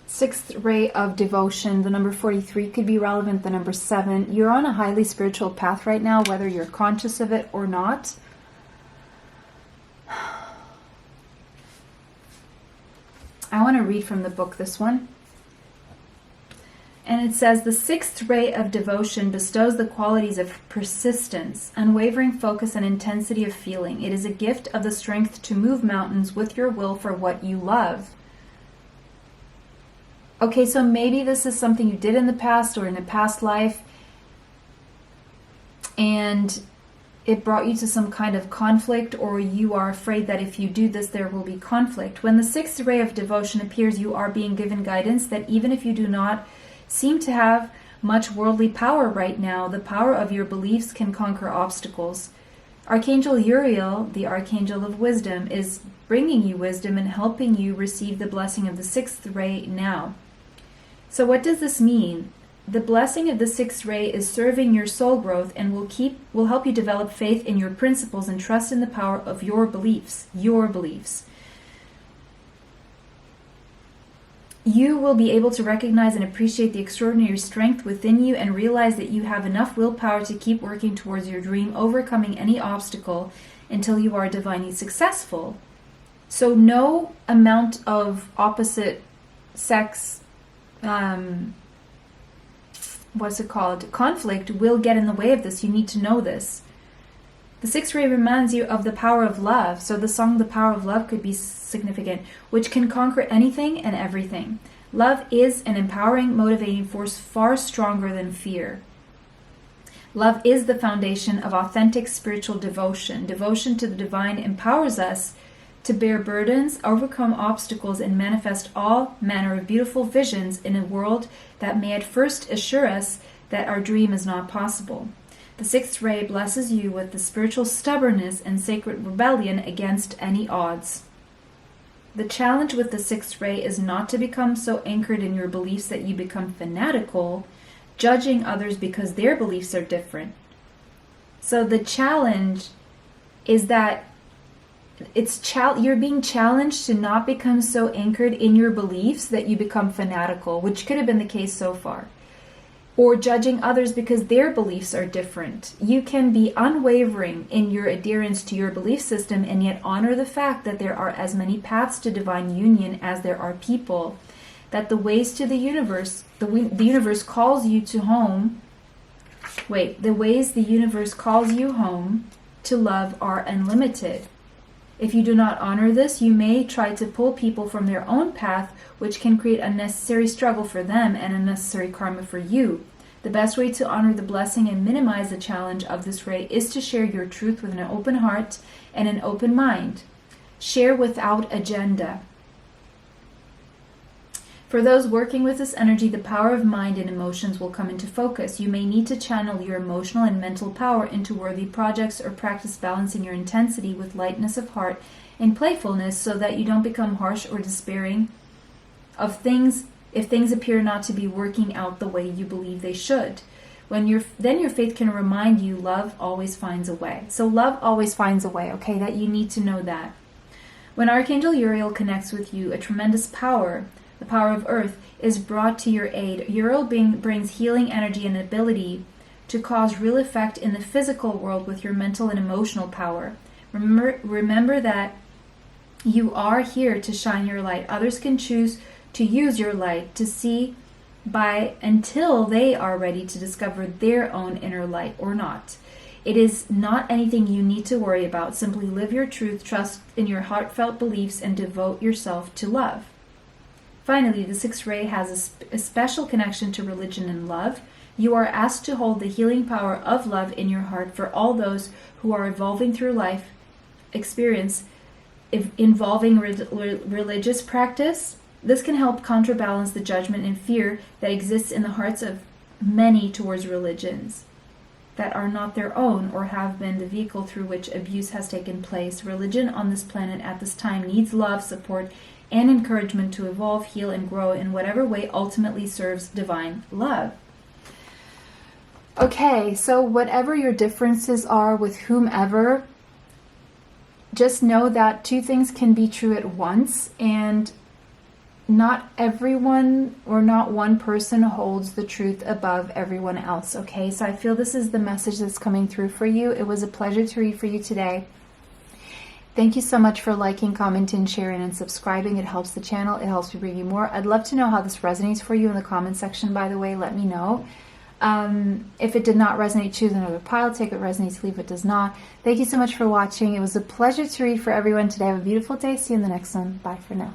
Sixth ray of devotion, the number 43 could be relevant, the number 7. You're on a highly spiritual path right now, whether you're conscious of it or not. I want to read from the book, this one. And it says, the sixth ray of devotion bestows the qualities of persistence, unwavering focus, and intensity of feeling. It is a gift of the strength to move mountains with your will for what you love. Okay, so maybe this is something you did in the past or in a past life, and it brought you to some kind of conflict, or you are afraid that if you do this, there will be conflict. When the sixth ray of devotion appears, you are being given guidance that even if you do not seem to have much worldly power right now, the power of your beliefs can conquer obstacles. Archangel Uriel, the Archangel of Wisdom, is bringing you wisdom and helping you receive the blessing of the sixth ray now. So what does this mean? The blessing of the sixth ray is serving your soul growth and will help you develop faith in your principles and trust in the power of your beliefs. Your beliefs. You will be able to recognize and appreciate the extraordinary strength within you and realize that you have enough willpower to keep working towards your dream, overcoming any obstacle until you are divinely successful. So no amount of opposite sex conflict will get in the way of this. You need to know this. The sixth ray reminds you of the power of love. So the song The Power of Love could be significant, which can conquer anything and everything. Love is an empowering, motivating force far stronger than fear. Love is the foundation of authentic spiritual devotion. Devotion to the divine empowers us to bear burdens, overcome obstacles, and manifest all manner of beautiful visions in a world that may at first assure us that our dream is not possible. The sixth ray blesses you with the spiritual stubbornness and sacred rebellion against any odds. The challenge with the sixth ray is not to become so anchored in your beliefs that you become fanatical, judging others because their beliefs are different. So the challenge is that you're being challenged to not become so anchored in your beliefs that you become fanatical, which could have been the case so far, or judging others because their beliefs are different. You can be unwavering in your adherence to your belief system and yet honor the fact that there are as many paths to divine union as there are people, that the ways to the universe, the universe calls you to home. The ways the universe calls you home to love are unlimited. If you do not honor this, you may try to pull people from their own path, which can create unnecessary struggle for them and unnecessary karma for you. The best way to honor the blessing and minimize the challenge of this ray is to share your truth with an open heart and an open mind. Share without agenda. For those working with this energy, the power of mind and emotions will come into focus. You may need to channel your emotional and mental power into worthy projects or practice balancing your intensity with lightness of heart and playfulness so that you don't become harsh or despairing of things if things appear not to be working out the way you believe they should. Then your faith can remind you love always finds a way. So love always finds a way, okay? That you need to know that. When Archangel Uriel connects with you, a tremendous power, the power of earth, is brought to your aid. Uriel brings healing energy and ability to cause real effect in the physical world with your mental and emotional power. Remember that you are here to shine your light. Others can choose to use your light to see by until they are ready to discover their own inner light or not. It is not anything you need to worry about. Simply live your truth, trust in your heartfelt beliefs, and devote yourself to love. Finally, the sixth ray has a special connection to religion and love. You are asked to hold the healing power of love in your heart for all those who are evolving through life experience involving religious practice, this can help counterbalance the judgment and fear that exists in the hearts of many towards religions that are not their own or have been the vehicle through which abuse has taken place. Religion on this planet at this time needs love, support, and encouragement to evolve, heal, and grow in whatever way ultimately serves divine love. Okay, so whatever your differences are with whomever, just know that two things can be true at once, and not everyone or not one person holds the truth above everyone else, okay? So I feel this is the message that's coming through for you. It was a pleasure to read for you today. Thank you so much for liking, commenting, sharing, and subscribing. It helps the channel. It helps me bring you more. I'd love to know how this resonates for you in the comment section, by the way. Let me know. If it did not resonate, choose another pile. Take what resonates, leave what does not. Thank you so much for watching. It was a pleasure to read for everyone today. Have a beautiful day. See you in the next one. Bye for now.